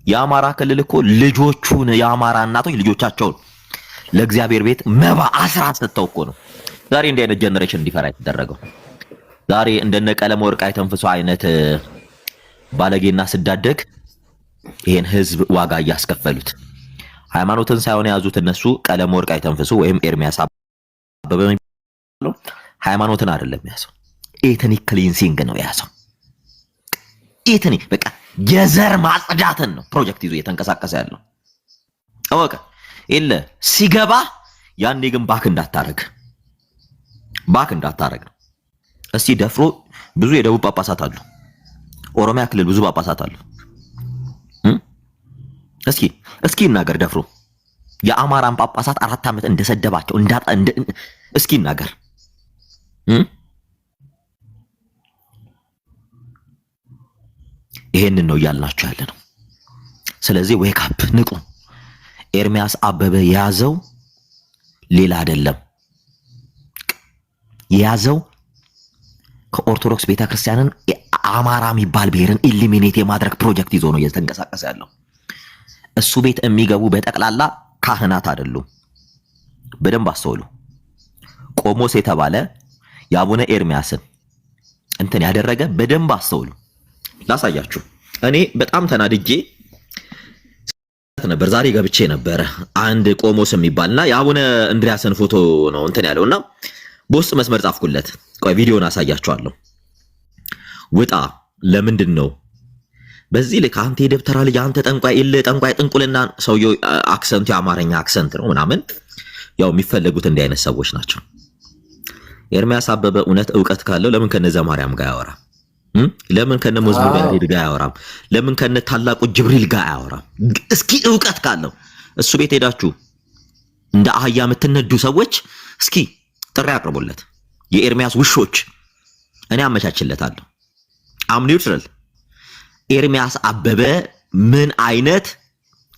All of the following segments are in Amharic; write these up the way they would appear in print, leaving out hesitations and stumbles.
የአማራ ክልል እኮ ልጆቹን የአማራ እናቶች ልጆቻቸውን ለእግዚአብሔር ቤት መባ አስራት ሰጥተው እኮ ነው ዛሬ እንዲህ አይነት ጀነሬሽን እንዲፈራ የተደረገው። ዛሬ እንደነ ቀለም ወርቅ አይተንፍሱ አይነት ባለጌና ስዳደግ ይሄን ህዝብ ዋጋ እያስከፈሉት ሃይማኖትን ሳይሆን ያዙት እነሱ ቀለም ወርቅ አይተንፍሱ ወይም ኤርሚያስ አበበ ነው ሃይማኖትን አይደለም ያዘው ኤትኒክ ክሊንሲንግ ነው ያዘው። ኤትኒክ በቃ የዘር ማጽዳትን ነው ፕሮጀክት ይዞ እየተንቀሳቀሰ ያለው አወቀ ኢለ ሲገባ ያኔ ግን ባክ እንዳታረግ ነው። እስቲ ደፍሮ ብዙ የደቡብ ጳጳሳት አሉ፣ ኦሮሚያ ክልል ብዙ ጳጳሳት አሉ። እስኪ እናገር ደፍሮ የአማራን ጳጳሳት 4 ዓመት እንደሰደባቸው እስኪ እናገር። ይሄንን ነው ያልናችሁ ያለ ነው። ስለዚህ ዌክ አፕ ንቁ። ኤርሚያስ አበበ ያዘው ሌላ አይደለም ያዘው ከኦርቶዶክስ ቤተክርስቲያንን አማራ የሚባል ብሔርን ኢሊሚኔት የማድረግ ፕሮጀክት ይዞ ነው እየተንቀሳቀሰ ያለው። እሱ ቤት የሚገቡ በጠቅላላ ካህናት አይደሉም። በደንብ አስተውሉ። ቆሞስ የተባለ የአቡነ ኤርሚያስን እንትን ያደረገ በደንብ አስተውሉ። ላሳያችሁ። እኔ በጣም ተናድጄ ነበር። ዛሬ ገብቼ ነበር አንድ ቆሞስ የሚባልና የአቡነ እንድሪያስን ፎቶ ነው እንትን ያለውና በውስጥ መስመር ጻፍኩለት። ቆይ ቪዲዮን አሳያችኋለሁ። ውጣ ለምንድን ነው በዚህ ልክ አንተ የደብተራ ልጅ አንተ ጠንቋይ ጥንቁልና ሰውየው አክሰንቱ የአማርኛ አክሰንት ነው ምናምን ያው የሚፈልጉት እንዲህ አይነት ሰዎች ናቸው። ኤርሚያስ አበበ እውነት ዕውቀት ካለው ለምን ከነዘ ማርያም ጋር ያወራም? ለምን ከነ መዝሙር ያሬድ ጋር ያወራም? ለምን ከነ ታላቁ ጅብሪል ጋር ያወራም? እስኪ ዕውቀት ካለው እሱ ቤት ሄዳችሁ እንደ አህያ የምትነዱ ሰዎች እስኪ ጥሪ አቅርቡለት። የኤርሚያስ ውሾች እኔ አመቻችለታለሁ። አም ኒውትራል። ኤርሚያስ አበበ ምን አይነት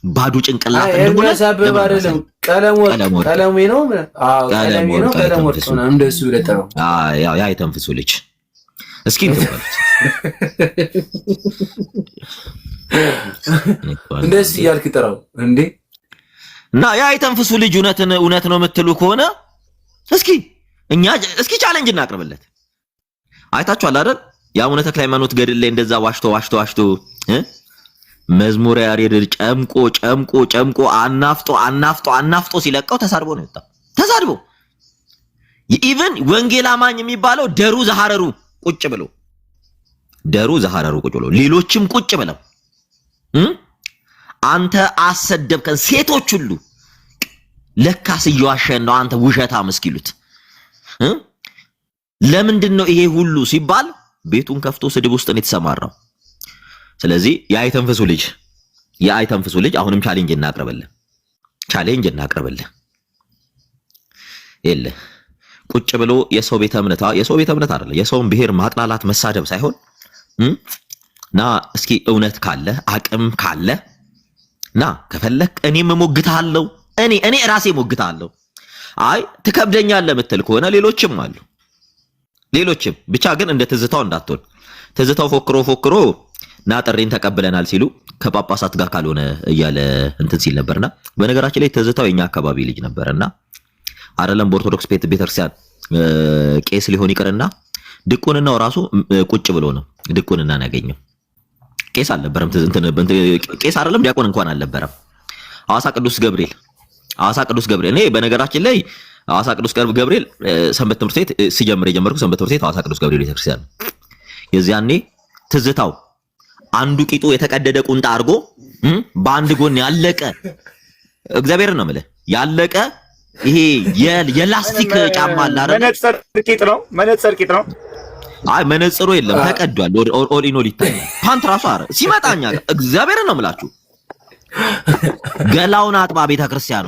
ባዱ ጭንቅላት እንደሆነ ኤርሚያስ አበበ አይደለም ቀለሙ ነው። እንደሱ ለጠረው ያ የተንፍሱ ልጅ እስኪ እንትበሉት እንደዚህ ያልክ ጥራው እንዴ እና ያ የተንፍሱ ልጅ እውነት ነው የምትሉ ከሆነ እስኪ ቻሌንጅ እናቅርብለት። አይታችኋል አይደል? የአቡነ ተክለ ሃይማኖት ገድል ላይ እንደዛ ዋሽቶ መዝሙር ያሬድ ጨምቆ አናፍጦ ሲለቀው ተሳድቦ ነው የወጣው። ተሳድቦ ኢቭን ወንጌል አማኝ የሚባለው ደሩ ዘሐረሩ ቁጭ ብሎ ሌሎችም ቁጭ ብለው አንተ አሰደብከን ሴቶች ሁሉ ለካስ እየዋሸን ነው አንተ ውሸታም እስኪሉት ለምንድን ነው ይሄ ሁሉ ሲባል ቤቱን ከፍቶ ስድብ ውስጥ ነው የተሰማራው። ስለዚህ የአይተንፍሱ ልጅ አሁንም ቻሌንጅ እናቀርብልህ የለ ቁጭ ብሎ የሰው ቤተ እምነት አይደለም የሰውን ብሔር ማጥላላት መሳደብ ሳይሆን ና እስኪ እውነት ካለ አቅም ካለ ና ከፈለክ እኔም ሞግታለሁ እኔ ራሴ ሞግታለሁ። አይ ትከብደኛለህ የምትል ከሆነ ሌሎችም አሉ። ብቻ ግን እንደ ትዝታው እንዳትሆን። ትዝታው ፎክሮ ና ጥሪን ተቀብለናል ሲሉ ከጳጳሳት ጋር ካልሆነ እያለ እንትን ሲል ነበርና በነገራችን ላይ ትዝታው የኛ አካባቢ ልጅ ነበርና አይደለም በኦርቶዶክስ ቤተክርስቲያን ቄስ ሊሆን ይቀርና ድቁንናው ራሱ ቁጭ ብሎ ነው ድቁንናን ያገኘው። ቄስ አልነበረም ቄስ አይደለም ዲያቆን እንኳን አልነበረም። ሐዋሳ ቅዱስ ገብርኤል እኔ በነገራችን ላይ ሐዋሳ ቅዱስ ገብርኤል ሰንበት ትምህርት ቤት ሲጀምር የጀመርኩ ሰንበት ትምህርት ቤት ሐዋሳ ቅዱስ ገብርኤል ቤተክርስቲያን የዚያኔ ትዝታው አንዱ ቂጡ የተቀደደ ቁንጣ አድርጎ በአንድ ጎን ያለቀ እግዚአብሔር ነው ማለት ያለቀ ይሄ የላስቲክ ጫማ አለ አይደል? መነጽር ቂጥ ነው። አይ መነጽሩ የለም ተቀዷል። ኦል ኢን ኦል ይታያል። ፓንት ራሱ አረ ሲመጣኛ እግዚአብሔር ነው የምላችሁ ገላውን አጥባ ቤተክርስቲያኗ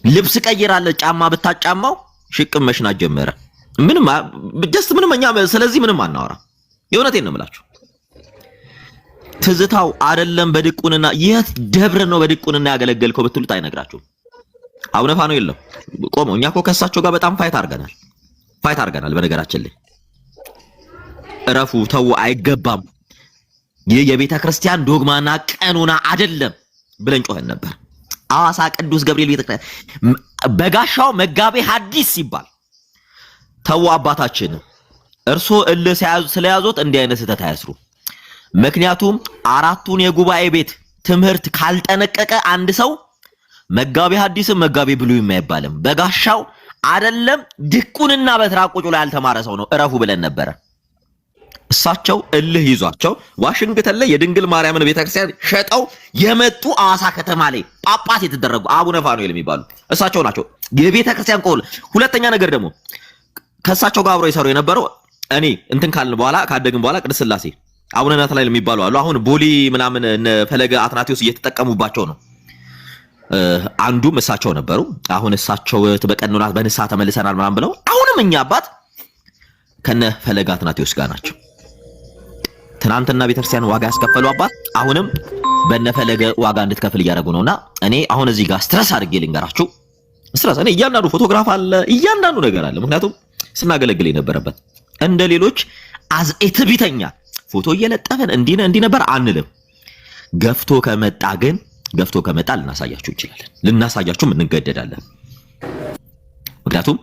ልብስ ቀይራለች። ጫማ ብታጫማው ሽቅም መሽናት ጀመረ። ምንም እኛ ስለዚህ ምንም አናወራ። የእውነቴን ነው የምላችሁ። ትዝታው አይደለም በድቁንና የት ደብረ ነው በድቁንና ያገለገልከው ብትሉት አይነግራችሁም። አቡነ ፋኑኤል የለም ቆመው። እኛ እኮ ከሳቸው ጋር በጣም ፋይት አድርገናል። በነገራችን ላይ እረፉ ተው አይገባም ይህ የቤተ ክርስቲያን ዶግማና ቀኖና አይደለም ብለን ጮኸን ነበር። ሐዋሳ ቅዱስ ገብርኤል ቤተክርስቲያን በጋሻው መጋቤ ሐዲስ ሲባል ተው አባታችን እርሶ ስለያዙት እንዲህ አይነት ስህተት አያስሩ። ምክንያቱም አራቱን የጉባኤ ቤት ትምህርት ካልጠነቀቀ አንድ ሰው መጋቤ ሐዲስም መጋቤ ብሉይም አይባልም። በጋሻው አይደለም ድቁንና በትራቁጩ ላይ ያልተማረ ሰው ነው እረፉ ብለን ነበረ። እሳቸው እልህ ይዟቸው ዋሽንግተን ላይ የድንግል ማርያምን ቤተክርስቲያን ሸጠው የመጡ ሐዋሳ ከተማ ላይ ጳጳስ የተደረጉ አቡነ ፋኑኤል የሚባሉ እሳቸው ናቸው የቤተክርስቲያን ቆል። ሁለተኛ ነገር ደግሞ ከእሳቸው ጋር አብረው ይሰሩ የነበረው እኔ እንትን ካልን በኋላ ካደግን በኋላ ቅድስት ሥላሴ አቡነ ናትናኤል የሚባሉ አሉ። አሁን ቦሊ ምናምን ፈለገ አትናቴዎስ እየተጠቀሙባቸው ነው። አንዱም እሳቸው ነበሩ። አሁን እሳቸው በቀኖናት በንስሐ ተመልሰናል ምናምን ብለው አሁንም እኛ አባት ከነ ፈለገ አትናቴዎስ ጋር ናቸው። ትናንትና ቤተክርስቲያን ዋጋ ያስከፈሉ አባት አሁንም በነፈለገ ዋጋ እንድትከፍል እያደረጉ ነውና እኔ አሁን እዚህ ጋር ስትረስ አድርጌ ልንገራችሁ። ስትረስ እኔ እያንዳንዱ ፎቶግራፍ አለ፣ እያንዳንዱ ነገር አለ። ምክንያቱም ስናገለግል የነበረበት እንደ ሌሎች አዝኤት ቢተኛ ፎቶ እየለጠፈን እንዲህ ነበር አንልም። ገፍቶ ከመጣ ልናሳያችሁ እንችላለን፣ ልናሳያችሁም እንገደዳለን። ምክንያቱም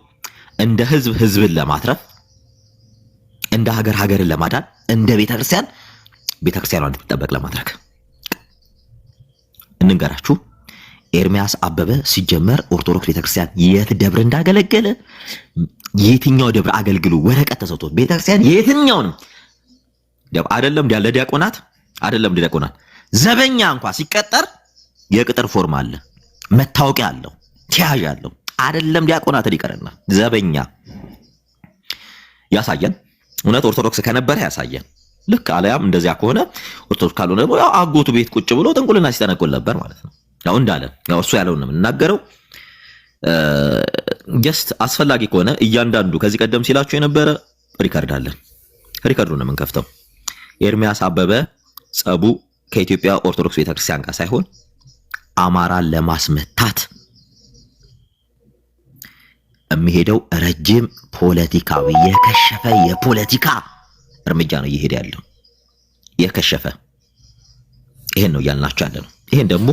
እንደ ህዝብን ለማትረፍ እንደ ሀገርን ለማዳን እንደ ቤተክርስቲያኗ እንድትጠበቅ ለማድረግ እንንገራችሁ። ኤርሚያስ አበበ ሲጀመር ኦርቶዶክስ ቤተክርስቲያን የት ደብር እንዳገለገለ የትኛው ደብር አገልግሉ ወረቀት ተሰጥቶት ቤተክርስቲያን የትኛውንም አይደለም ያለ ዲያቆናት ዘበኛ እንኳን ሲቀጠር የቅጥር ፎርም አለ፣ መታወቂያ አለው፣ ተያዥ አለው። አይደለም ዲያቆናት ሊቀርና ዘበኛ ያሳየን። እውነት ኦርቶዶክስ ከነበረ ያሳየን። ልክ አለያም እንደዚያ ከሆነ ኦርቶዶክስ ካልሆነ ደግሞ ያው አጎቱ ቤት ቁጭ ብሎ ጥንቁልና ሲጠነቁል ነበር ማለት ነው። ያው እንዳለ ያው እሱ ያለውን ነው የምናገረው። ጀስት አስፈላጊ ከሆነ እያንዳንዱ ከዚህ ቀደም ሲላችሁ የነበረ ሪካርድ አለን፣ ሪካርዱን ነው የምንከፍተው። ኤርሚያስ አበበ ጸቡ ከኢትዮጵያ ኦርቶዶክስ ቤተክርስቲያን ጋር ሳይሆን አማራን ለማስመታት የሚሄደው ረጅም ፖለቲካዊ የከሸፈ የፖለቲካ እርምጃ ነው እየሄደ ያለው። የከሸፈ ይሄን ነው ያልናችሁ ያለ ነው። ይሄን ደግሞ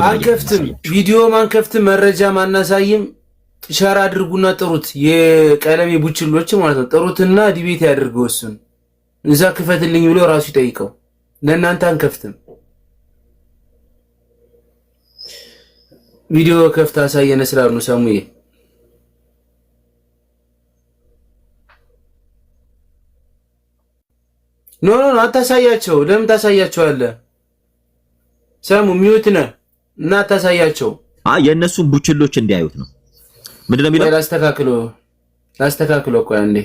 አንከፍትም፣ ቪዲዮ ማንከፍትም፣ መረጃ ማናሳይም። ሸራ አድርጉና ጥሩት፣ የቀለሜ ቡችሎች ማለት ነው። ጥሩትና ዲቤት ያድርገው እሱን እዛ ክፈትልኝ ብሎ ራሱ ይጠይቀው። ለእናንተ አንከፍትም። ቪዲዮ ከፍታ አሳየነ ስላሉ ሰሙዬ ኖ አታሳያቸው። ለምን ታሳያቸዋለህ? ሰሙ ሚዩት ነህ እና አታሳያቸው። የእነሱን ቡችሎች እንዲያዩት ነው። ምንድነው የሚለው? ላስተካክሎ ቆይ አንዴ።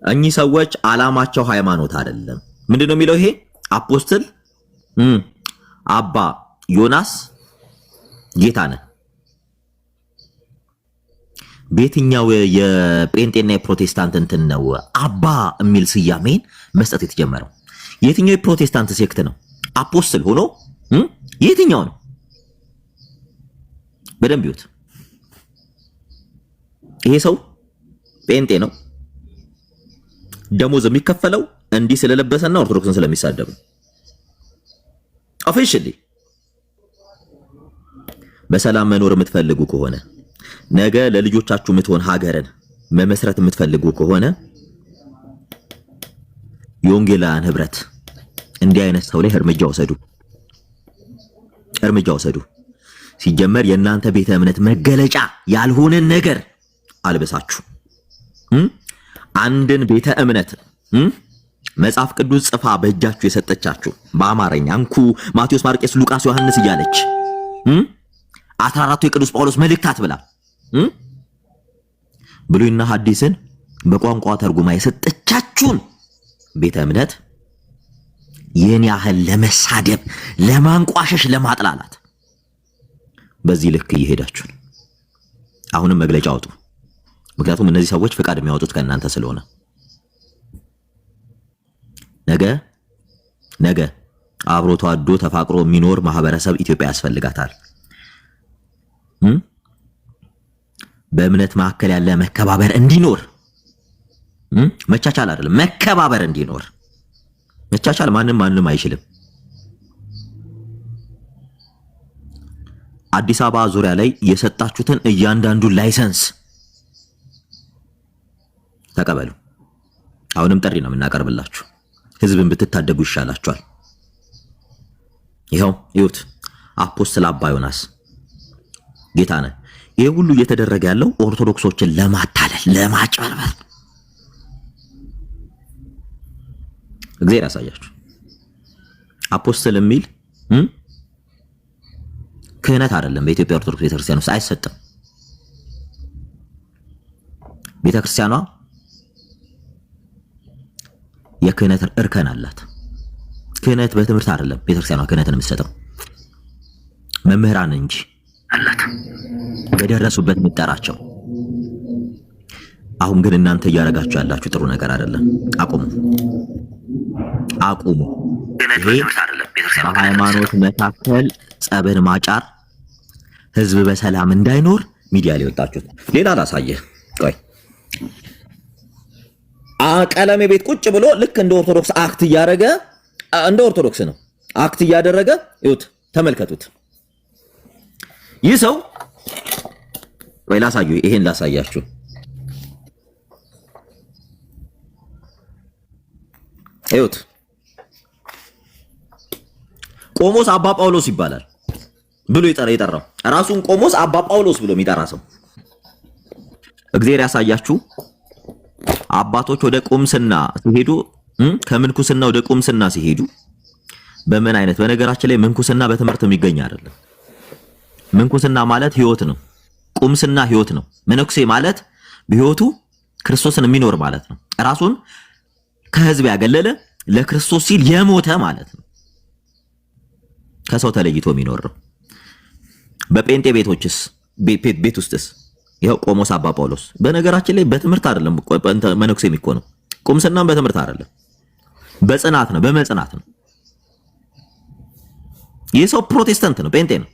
እኚህ ሰዎች አላማቸው ሃይማኖት አይደለም። ምንድነው የሚለው? ይሄ አፖስትል አባ ዮናስ ጌታነህ በየትኛው የጴንጤና የፕሮቴስታንት እንትን ነው አባ የሚል ስያሜን መስጠት የተጀመረው? የትኛው የፕሮቴስታንት ሴክት ነው አፖስትል ሆኖ የትኛው ነው? በደንብ ይዩት። ይሄ ሰው ጴንጤ ነው። ደሞዝ የሚከፈለው እንዲህ ስለለበሰና ኦርቶዶክስን ስለሚሳደብ ኦፊሻሊ። በሰላም መኖር የምትፈልጉ ከሆነ ነገ ለልጆቻችሁ የምትሆን ሀገርን መመስረት የምትፈልጉ ከሆነ የወንጌላውያን ህብረት እንዲህ አይነት ሰው ላይ እርምጃ ወሰዱ። ሲጀመር የእናንተ ቤተ እምነት መገለጫ ያልሆነን ነገር አልበሳችሁ አንድን ቤተ እምነት መጽሐፍ ቅዱስ ጽፋ በእጃችሁ የሰጠቻችሁ በአማርኛ እንኩ ማቴዎስ፣ ማርቆስ፣ ሉቃስ፣ ዮሐንስ እያለች 14ቱ የቅዱስ ጳውሎስ መልእክታት ብላ ብሉይና ሐዲስን በቋንቋ ተርጉማ የሰጠቻችሁን ቤተ እምነት ይህን ያህል ለመሳደብ፣ ለማንቋሸሽ፣ ለማጥላላት በዚህ ልክ እየሄዳችሁ ነው። አሁንም መግለጫ አውጡ። ምክንያቱም እነዚህ ሰዎች ፍቃድ የሚያወጡት ከእናንተ ስለሆነ ነገ አብሮ ተዋዶ ተፋቅሮ የሚኖር ማህበረሰብ ኢትዮጵያ ያስፈልጋታል። በእምነት መካከል ያለ መከባበር እንዲኖር፣ መቻቻል አይደለም መከባበር እንዲኖር መቻቻል ማንም አይችልም። አዲስ አበባ ዙሪያ ላይ የሰጣችሁትን እያንዳንዱ ላይሰንስ ተቀበሉ። አሁንም ጥሪ ነው የምናቀርብላችሁ። ህዝብን ብትታደጉ ይሻላችኋል። ይኸው ይሁት አፖስትል አባ ዮናስ ጌታነህ ይሄ ሁሉ እየተደረገ ያለው ኦርቶዶክሶችን ለማታለል ለማጭበርበር። እግዚአብሔር ያሳያችሁ። አፖስትል የሚል ክህነት አይደለም። በኢትዮጵያ ኦርቶዶክስ ቤተክርስቲያን ውስጥ አይሰጥም። ቤተክርስቲያኗ የክህነት እርከን አላት። ክህነት በትምህርት አይደለም ቤተክርስቲያኗ ክህነትን የምትሰጠው መምህራን እንጂ አላት በደረሱበት ምጠራቸው። አሁን ግን እናንተ እያረጋችሁ ያላችሁ ጥሩ ነገር አይደለም። አቁሙ። በሃይማኖት መካከል ጸብን ማጫር፣ ህዝብ በሰላም እንዳይኖር ሚዲያ ላይ ወጣችሁት። ሌላ ላሳየህ። ቆይ ቀለሜ ቤት ቁጭ ብሎ ልክ እንደ ኦርቶዶክስ አክት እያደረገ እንደ ኦርቶዶክስ ነው አክት እያደረገ ይሁት፣ ተመልከቱት። ይህ ሰው ወይ ላሳዩ፣ ይሄን ላሳያችሁ። ይሁት ቆሞስ አባ ጳውሎስ ይባላል ብሎ የጠራው ራሱን ቆሞስ አባ ጳውሎስ ብሎ የሚጠራ ሰው። እግዚአብሔር ያሳያችሁ። አባቶች ወደ ቁምስና ሲሄዱ ከምንኩስና ወደ ቁምስና ሲሄዱ በምን አይነት፣ በነገራችን ላይ ምንኩስና በትምህርት የሚገኝ አይደለም። ምንኩስና ማለት ህይወት ነው። ቁምስና ህይወት ነው። መነኩሴ ማለት በህይወቱ ክርስቶስን የሚኖር ማለት ነው። ራሱን ከህዝብ ያገለለ ለክርስቶስ ሲል የሞተ ማለት ነው። ከሰው ተለይቶ የሚኖር ነው። በጴንጤ ቤቶችስ ቤት ውስጥስ ይሄው ቆሞስ አባ ጳውሎስ። በነገራችን ላይ በትምህርት አይደለም መነኩሴ የሚኮነው። ቁምስናም በትምህርት አይደለም፣ በጽናት ነው፣ በመጽናት ነው። ይህ ሰው ፕሮቴስታንት ነው፣ ጴንጤ ነው።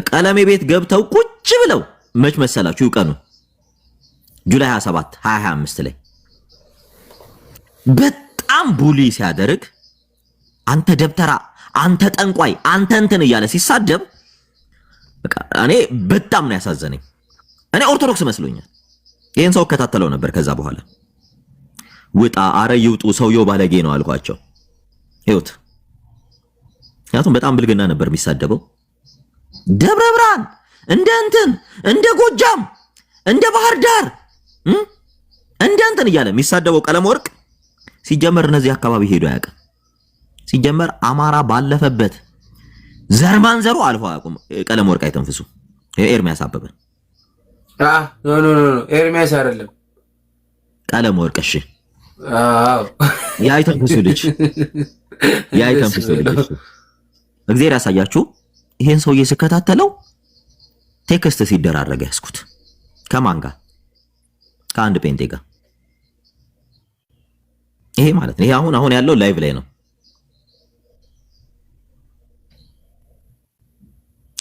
ቀለሜ ቤት ገብተው ቁጭ ብለው መች መሰላችሁ ቀኑ ጁላይ 27 2025 ላይ በጣም ቡሊ ሲያደርግ አንተ ደብተራ፣ አንተ ጠንቋይ፣ አንተ እንትን እያለ ሲሳደብ በቃ እኔ በጣም ነው ያሳዘነኝ። እኔ ኦርቶዶክስ መስሎኛል። ይሄን ሰው ከታተለው ነበር። ከዛ በኋላ ውጣ፣ አረ ይውጡ፣ ሰውየው ባለጌ ነው አልኳቸው። ይሁት ምክንያቱም በጣም ብልግና ነበር የሚሳደበው። ደብረ ብርሃን እንደ እንትን እንደ ጎጃም እንደ ባህር ዳር እንደ እንትን እያለ የሚሳደበው ቀለም ወርቅ ሲጀመር እነዚህ አካባቢ ሄዶ አያውቅም። ሲጀመር አማራ ባለፈበት ዘርማን ዘሩ አልፎ አያውቁም። ቀለም ወርቅ አይተንፍሱ። ኤርሚያስ አበበ ኖ ኤርሚያስ አይደለም ቀለም ወርቅ። እሺ ያይተንፍሱ ልጅ ያይተንፍሱ ልጅ። እግዚአብሔር ያሳያችሁ። ይሄን ሰውዬ ስከታተለው ቴክስት ሲደራረገ ያስኩት ከማን ጋር? ከአንድ ጴንጤ ጋር። ይሄ ማለት ነው። ይሄ አሁን ያለው ላይቭ ላይ ነው።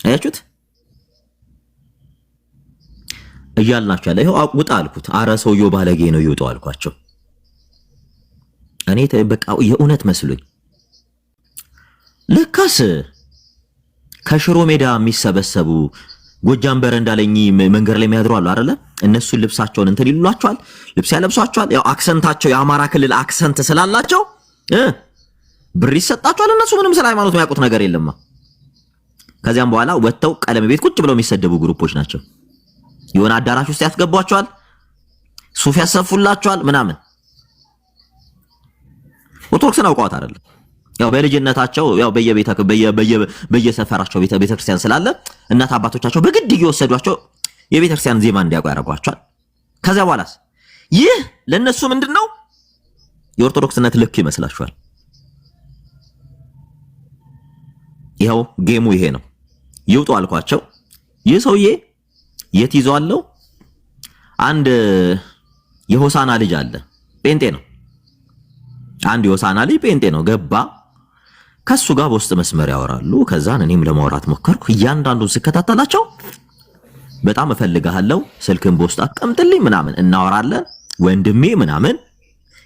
አያችሁት? እያልናችሁ ያለ ይሄው ውጣ አልኩት። አረ ሰውየው ባለጌ ነው ይውጡ አልኳቸው። እኔ በቃ የእውነት መስሎኝ ልካስ ከሽሮ ሜዳ የሚሰበሰቡ ጎጃም በረንዳ ላይ መንገድ ላይ የሚያድሩ አሉ አይደለ? እነሱን ልብሳቸውን እንትን ይሉላቸዋል፣ ልብስ ያለብሷቸዋል። ያው አክሰንታቸው የአማራ ክልል አክሰንት ስላላቸው ብር ይሰጣቸዋል። እነሱ ምንም ስለ ሃይማኖት የሚያውቁት ነገር የለማ። ከዚያም በኋላ ወጥተው ቀለም ቤት ቁጭ ብለው የሚሰደቡ ግሩፖች ናቸው። የሆነ አዳራሽ ውስጥ ያስገቧቸዋል፣ ሱፍ ያሰፉላቸዋል ምናምን። ኦርቶዶክስን አውቀዋት አይደለም። ያው በልጅነታቸው ያው በየሰፈራቸው ቤተክርስቲያን ስላለ እናት አባቶቻቸው በግድ እየወሰዷቸው የቤተክርስቲያን ዜማ እንዲያውቁ ያደርጓቸዋል። ከዚያ በኋላስ ይህ ለነሱ ምንድነው? የኦርቶዶክስነት ልክ ይመስላችኋል? ይኸው ጌሙ ይሄ ነው። ይውጡ አልኳቸው። ይህ ሰውዬ የት ይዟለው? አንድ የሆሳና ልጅ አለ፣ ጴንጤ ነው። አንድ የሆሳና ልጅ ጴንጤ ነው። ገባ፣ ከሱ ጋር በውስጥ መስመር ያወራሉ። ከዛን እኔም ለማውራት ሞከርኩ። እያንዳንዱን ስከታተላቸው በጣም እፈልግሃለሁ፣ ስልክን በውስጥ አስቀምጥልኝ ምናምን፣ እናወራለን ወንድሜ ምናምን።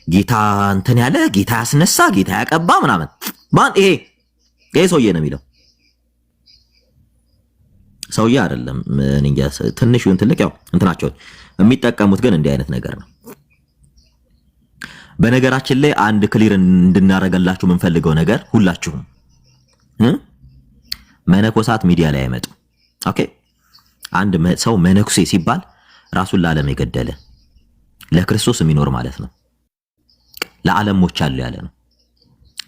ጌታ እንትን ያለ ጌታ ያስነሳ ጌታ ያቀባ ምናምን ማን ይሄ ሰውዬ ነው የሚለው ሰውዬ አይደለም። እንኛ ትንሽ ይሁን ትልቅ ያው እንትናቸው የሚጠቀሙት ግን እንዲህ አይነት ነገር ነው። በነገራችን ላይ አንድ ክሊር እንድናረጋላችሁ የምንፈልገው ነገር ሁላችሁም መነኮሳት ሚዲያ ላይ አይመጡ። ኦኬ አንድ ሰው መነኩሴ ሲባል ራሱን ለዓለም የገደለ ለክርስቶስ የሚኖር ማለት ነው። ለዓለም ሞቻለሁ ያለ ነው።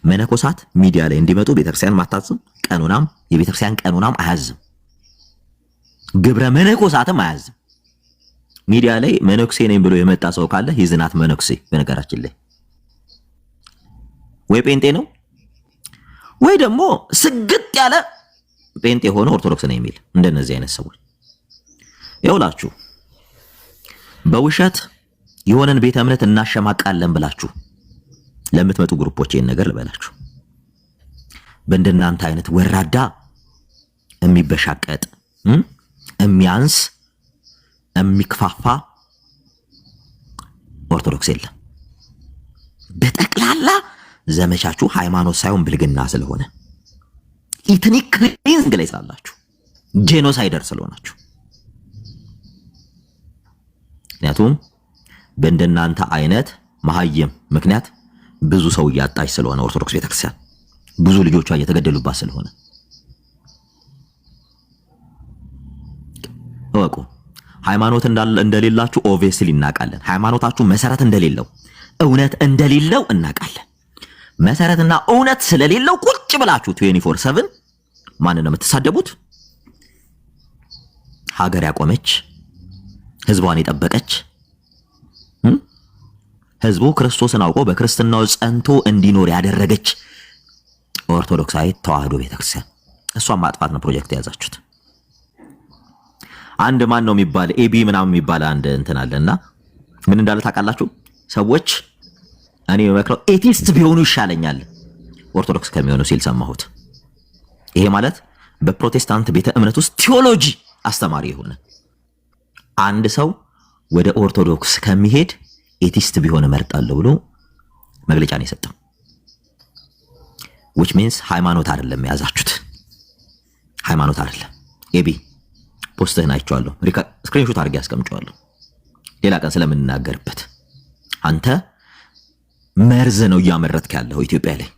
መነኮሳት ሚዲያ ላይ እንዲመጡ ቤተክርስቲያን ማታዝም፣ ቀኖናም የቤተክርስቲያን ቀኖናም አያዝም፣ ግብረ መነኮሳትም አያዝም። ሚዲያ ላይ መነኩሴ ነኝ ብሎ የመጣ ሰው ካለ ይዝናት መነኩሴ በነገራችን ላይ ወይ ጴንጤ ነው ወይ ደግሞ ስግጥ ያለ ጴንጤ ሆኖ ኦርቶዶክስ ነኝ የሚል እንደነዚህ አይነት ሰዎች ይውላችሁ በውሸት የሆነን ቤተ እምነት እናሸማቃለን ብላችሁ ለምትመጡ ግሩፖች ይሄን ነገር ልበላችሁ። በእንደናንተ አይነት ወራዳ የሚበሻቀጥ የሚያንስ የሚክፋፋ ኦርቶዶክስ የለም። በጠቅላላ ዘመቻችሁ ሃይማኖት ሳይሆን ብልግና ስለሆነ ኢትኒክ ክሊንዚንግ ላይ ስላላችሁ ጄኖሳይደር ስለሆናችሁ ምክንያቱም በእንደናንተ አይነት መሀይም ምክንያት ብዙ ሰው እያጣች ስለሆነ ኦርቶዶክስ ቤተክርስቲያን ብዙ ልጆቿ እየተገደሉባት ስለሆነ እወቁ። ሃይማኖት እንደሌላችሁ ኦብቪየስሊ እናውቃለን። ሃይማኖታችሁ መሰረት እንደሌለው እውነት እንደሌለው እናውቃለን። መሰረትና እውነት ስለሌለው ቁጭ ብላችሁ 24/7 ማንን ነው የምትሳደቡት? ሀገር ያቆመች ህዝቧን የጠበቀች ህዝቡ ክርስቶስን አውቆ በክርስትናው ጸንቶ እንዲኖር ያደረገች ኦርቶዶክሳዊ ተዋህዶ ቤተክርስቲያን እሷን ማጥፋት ነው ፕሮጀክት የያዛችሁት። አንድ ማን ነው የሚባል ኤቢ ምናምን የሚባል አንድ እንትን አለና ምን እንዳለ ታውቃላችሁ? ሰዎች እኔ በመክረው ኤቲስት ቢሆኑ ይሻለኛል ኦርቶዶክስ ከሚሆኑ ሲል ሰማሁት። ይሄ ማለት በፕሮቴስታንት ቤተ እምነት ውስጥ ቴዎሎጂ አስተማሪ የሆነ አንድ ሰው ወደ ኦርቶዶክስ ከሚሄድ ኤቲስት ቢሆን እመርጣለሁ ብሎ መግለጫ ነው የሰጠው። which means ሃይማኖት አይደለም የያዛችሁት፣ ሃይማኖት አይደለም። ኤቢ ፖስትህን አይቼዋለሁ፣ ስክሪንሾት አድርጌ አስቀምጬዋለሁ ሌላ ቀን ስለምንናገርበት። አንተ መርዝ ነው እያመረትክ ያለው ኢትዮጵያ ላይ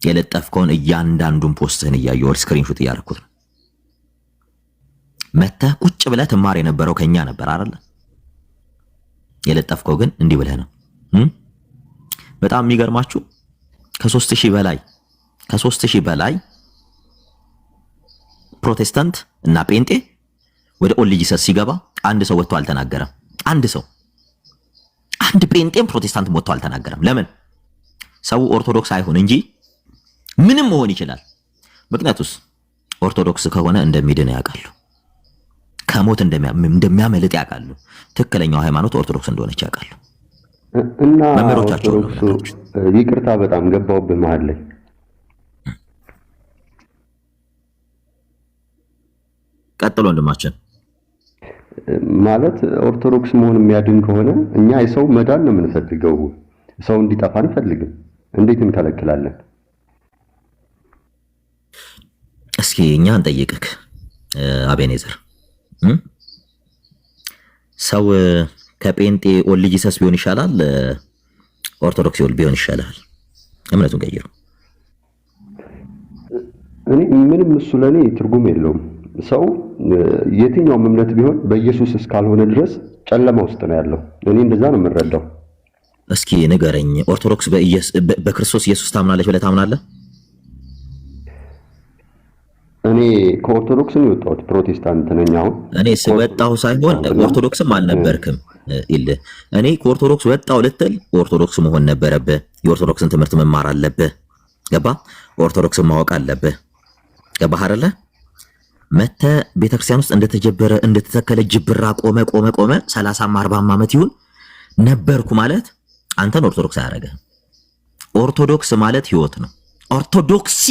የለጠፍከውን እያንዳንዱን ፖስትህን እያየሁ ስክሪንሾት እያደረኩት ነው። መተህ ቁጭ ብለህ ትማር የነበረው ከኛ ነበር አይደል? የለጠፍከው ግን እንዲህ ብለህ ነው። በጣም የሚገርማችሁ ከ3000 በላይ ፕሮቴስታንት እና ጴንጤ ወደ ኦንሊ ጂሰስ ሲገባ አንድ ሰው ወጥቶ አልተናገረም። አንድ ጴንጤም ፕሮቴስታንትም ወጥቶ አልተናገረም። ለምን? ሰው ኦርቶዶክስ አይሆን እንጂ ምንም መሆን ይችላል። ምክንያቱስ ኦርቶዶክስ ከሆነ እንደሚድን ያውቃሉ፣ ከሞት እንደሚያመልጥ ያውቃሉ። ትክክለኛው ሃይማኖት ኦርቶዶክስ እንደሆነች ያውቃሉ። እና መምህሮቻቸው ይቅርታ በጣም ገባሁብህ መሀል ላይ ቀጥሎ ወንድማችን ማለት ኦርቶዶክስ መሆን የሚያድን ከሆነ እኛ የሰው መዳን ነው የምንፈልገው፣ ሰው እንዲጠፋ አንፈልግም። እንዴት እንከለክላለን? እስኪ እኛ እንጠይቅክ አቤኔዘር፣ ሰው ከጴንጤ ኦንሊ ጂሰስ ቢሆን ይሻላል ኦርቶዶክስ ቢሆን ይሻላል? እምነቱን ቀይሩ። እኔ ምንም እሱ ለኔ ትርጉም የለውም። ሰው የትኛውም እምነት ቢሆን በኢየሱስ እስካልሆነ ድረስ ጨለማ ውስጥ ነው ያለው። እኔ እንደዛ ነው የምረዳው። እስኪ ንገረኝ፣ ኦርቶዶክስ በክርስቶስ ኢየሱስ ታምናለች ብለህ ታምናለህ? እኔ ከኦርቶዶክስ ነው የወጣሁት፣ ፕሮቴስታንት ነኝ አሁን። እኔ ወጣሁ ሳይሆን ኦርቶዶክስም አልነበርክም ይልህ። እኔ ከኦርቶዶክስ ወጣሁ ልትል ኦርቶዶክስ መሆን ነበረብህ። የኦርቶዶክስን ትምህርት መማር አለብህ። ገባ? ኦርቶዶክስን ማወቅ አለብህ። ገባህ አይደለ? መተህ ቤተክርስቲያን ውስጥ እንደተተከለ ጅብራ ቆመ 30 40 ዓመት ይሁን ነበርኩ ማለት አንተን ኦርቶዶክስ አያደርግህም። ኦርቶዶክስ ማለት ህይወት ነው። ኦርቶዶክሲ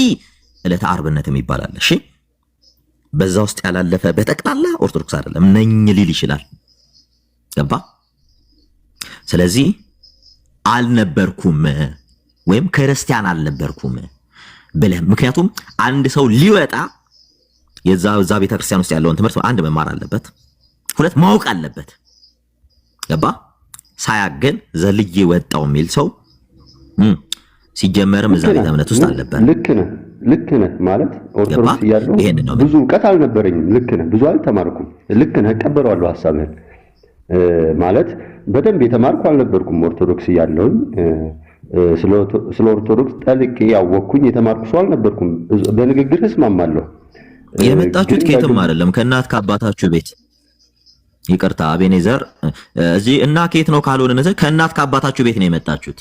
ዕለተ ዓርብነት የሚባል አለ። እሺ፣ በዛ ውስጥ ያላለፈ በጠቅላላ ኦርቶዶክስ አይደለም ነኝ ሊል ይችላል። ገባ? ስለዚህ አልነበርኩም ወይም ክርስቲያን አልነበርኩም ብለህ ምክንያቱም አንድ ሰው ሊወጣ የዛ ቤተክርስቲያን ውስጥ ያለውን ትምህርት አንድ መማር አለበት፣ ሁለት ማወቅ አለበት። ገባ? ሳያገን ዘልዬ ወጣው የሚል ሰው ሲጀመርም እዛ ቤተ እምነት ውስጥ አልነበር። ልክ ነህ ማለት ኦርቶዶክስ እያለሁ ብዙ እውቀት አልነበረኝም። ልክ ነህ፣ ብዙ አልተማርኩም። ልክ ነህ፣ እቀበለዋለሁ ሐሳብህን። ማለት በደንብ የተማርኩ አልነበርኩም ኦርቶዶክስ እያለሁኝ። ስለ ኦርቶዶክስ ጠልቄ ያወቅኩኝ የተማርኩ ሰው አልነበርኩም። በንግግር እስማማለሁ። የመጣችሁት ከየትም አይደለም፣ ከእናት ከአባታችሁ ቤት። ይቅርታ አቤኔዘር፣ እዚህ እና ከየት ነው ካልሆነ ነዘ ከእናት ከአባታችሁ ቤት ነው የመጣችሁት።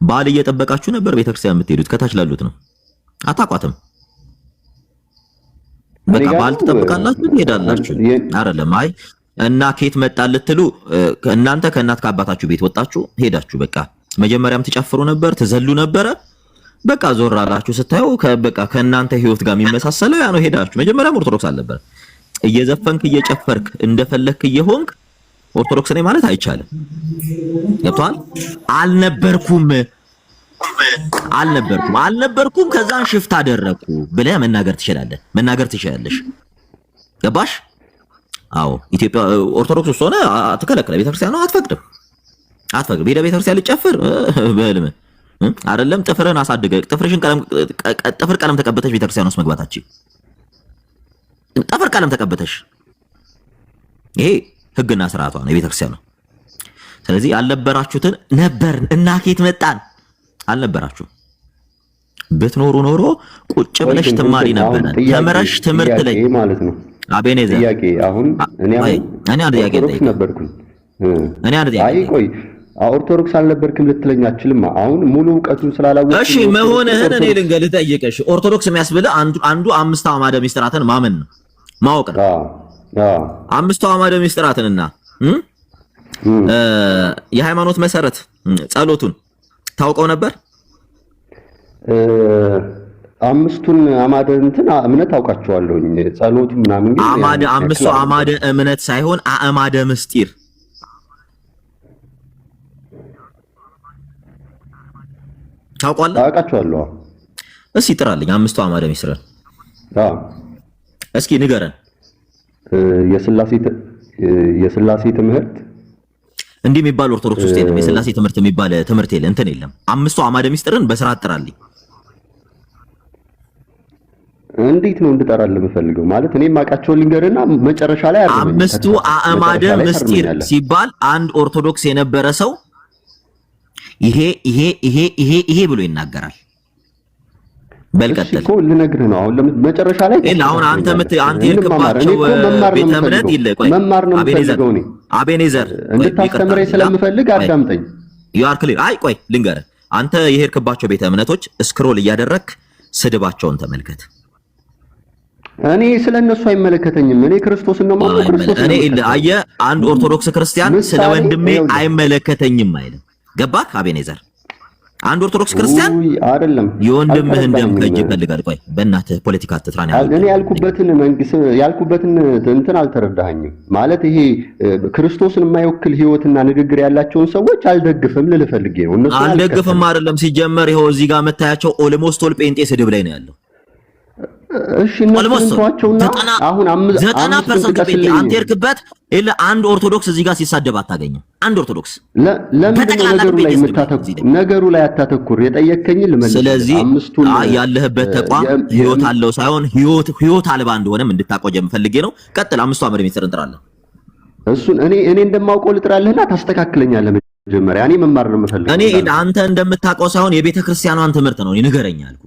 ባል እየጠበቃችሁ ነበር ቤተክርስቲያን የምትሄዱት። ከታች ላሉት ነው፣ አታቋትም። በቃ ባል ትጠብቃላችሁ፣ ትሄዳላችሁ። አይደለም አይ እና ከየት መጣ ልትሉ እናንተ ከእናት ከአባታችሁ ቤት ወጣችሁ ሄዳችሁ። በቃ መጀመሪያም ትጨፍሩ ነበር፣ ትዘሉ ነበረ። በቃ ዞር አላችሁ ስታዩ በቃ ከእናንተ ህይወት ጋር የሚመሳሰለው ያ ነው። ሄዳችሁ መጀመሪያም ኦርቶዶክስ አልነበረ። እየዘፈንክ እየጨፈርክ እንደፈለክ እየሆንክ ኦርቶዶክስ ነኝ ማለት አይቻልም። ገብቷል? አልነበርኩም ከዛን ሽፍት አደረኩ ብለህ መናገር ትችላለሽ። ገባሽ? አዎ ኢትዮጵያ ኦርቶዶክስ ውስጥ ሆነ አትከለከለ። ቤተክርስቲያን ነው አትፈቅድም። ሄደ ቤተክርስቲያን ልጨፍር በህልም አይደለም። ጥፍርህን አሳድገህ ጥፍር ቀለም ተቀበተሽ ቤተክርስቲያን ውስጥ መግባታችን ጥፍር ቀለም ተቀበተሽ ይሄ ህግና ስርዓቷ ነው የቤተክርስቲያን ነው። ስለዚህ ያልነበራችሁትን ነበርን እና ከየት መጣን አልነበራችሁም። ብትኖሩ ኖሮ ቁጭ ብለሽ ትማሪ ነበር። ተምረሽ ትምህርት ላይ ማለት ነው። አቤኔዘር ጥያቄ አሁን እኔ ኦርቶዶክስ ነበርኩኝ። አይ ቆይ ኦርቶዶክስ አልነበርክም ልትለኝ አትችልም። አሁን ሙሉ ዕውቀቱን ስላላወቅህ እሺ መሆንህን እኔ ልንገርህ ጠይቀሽ። ኦርቶዶክስ የሚያስብልህ አንዱ አምስቱ አዕማደ ምስጢራትን ማመን ነው ማወቅ ነው። አምስቱ አዕማደ ምስጢራትንና የሃይማኖት መሰረት ጸሎቱን ታውቀው ነበር? አምስቱን አዕማደ እምነት አውቃቸዋለሁኝ። ጸሎቱ ምናምን ግን አምስቱ አዕማደ እምነት ሳይሆን አዕማደ ምስጢር ታውቃለህ? አውቃቸዋለሁ። እስኪ ጥራልኝ አምስቱ አዕማደ ምስጢርን። እስኪ ንገረን። የሥላሴ ትምህርት እንዲህ የሚባል ኦርቶዶክስ ውስጥ የለም። የሥላሴ ትምህርት የሚባል ትምህርት የለም፣ እንትን የለም። አምስቱ አዕማደ ምስጢርን በስርዓት ጥራልኝ። እንዴት ነው እንድጠራልህ የምፈልገው? ማለት እኔ የማውቃቸውን ልንገርና መጨረሻ ላይ አምስቱ አዕማደ ምስጢር ሲባል አንድ ኦርቶዶክስ የነበረ ሰው ይሄ ብሎ ይናገራል። በልቀጥል እኮ ልነግርህ ነው። አሁን መጨረሻ ላይ አሁን አንተ የሄድክባቸው ቤተ እምነት ይለቆይ አቤኔዘር እንድታስተምረኝ ስለምፈልግ አዳምጠኝ። ዩ አር ክሊር። አይ ቆይ ልንገርህ፣ አንተ የሄድክባቸው ቤተ እምነቶች ስክሮል እያደረክ ስድባቸውን ተመልከት። እኔ ስለነሱ አይመለከተኝም። እኔ ክርስቶስን ነው ማለት ክርስቶስ እኔ አየህ፣ አንድ ኦርቶዶክስ ክርስቲያን ስለ ወንድሜ አይመለከተኝም አይልም። ገባህ አቤኔዘር? አንድ ኦርቶዶክስ ክርስቲያን አይደለም የወንድምህን ደም ከእጅ ይፈልጋል። ቆይ በእናትህ ፖለቲካ አትጥራኝ። እኔ ያልኩበትን እንትን አልተረዳኸኝም። ማለት ይሄ ክርስቶስን የማይወክል ህይወትና ንግግር ያላቸውን ሰዎች አልደግፍም ልልህ ፈልጌ ነው። እነሱ አልደግፍም አይደለም። ሲጀመር ይኸው እዚህ ጋር የምታያቸው ኦልሞስት ኦል ጴንጤ ስድብ ላይ ነው ያለው። እሺ እነሱን ተዋቸውና አሁን 90% ጴንጤ አንተ የሄድክበት አንድ ኦርቶዶክስ እዚህ ጋር ሲሳደብ አታገኝም። አንድ ኦርቶዶክስ ለምን ነገሩ ላይ አታተኩር? የጠየከኝ ልመልስ። ስለዚህ ያለህበት ተቋም ህይወት አለው ሳይሆን ህይወት አልባ እንደሆነም እንድታቆጀም ፈልጌ ነው። ቀጥል። አምስቱ አዕማደ ምስጢር እንጥራለን። እሱን እኔ እንደማውቀው ልጥራለህና ታስተካክለኛለህ። መጀመሪያ እኔ መማር ነው የምፈልገው። እኔ አንተ እንደምታውቀው ሳይሆን የቤተ ክርስቲያኗን ትምህርት ነው ንገረኝ አልኩ።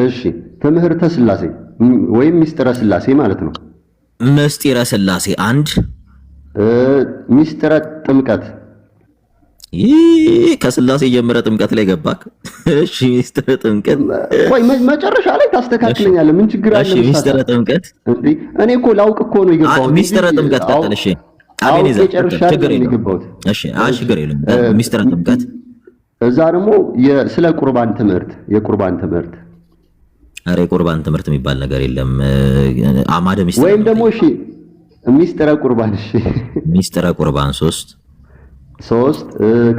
እሺ ትምህርተ ሥላሴ ወይም ምስጢረ ሥላሴ ማለት ነው። ምስጢረ ሥላሴ አንድ፣ ምስጢረ ጥምቀት ከሥላሴ ጀምረ ጥምቀት ላይ ገባክ። እሺ ምስጢረ ጥምቀት ወይ መጨረሻ ላይ ታስተካክለኛለህ። ምን ችግር አለ? እሺ ምስጢረ ጥምቀት እኔ እኮ ላውቅ እኮ ነው የገባው። ምስጢረ ጥምቀት ቀጥል። እሺ አቤኔዘር ችግር የለውም። እሺ ችግር የለውም። ምስጢረ ጥምቀት እዛ ደግሞ ስለ ቁርባን ትምህርት የቁርባን ትምህርት አሬ ቁርባን ትምህርት የሚባል ነገር የለም። አዕማደ ምስጢር ወይም ደግሞ እሺ ሚስጥረ ቁርባን እሺ ሚስጥረ ቁርባን 3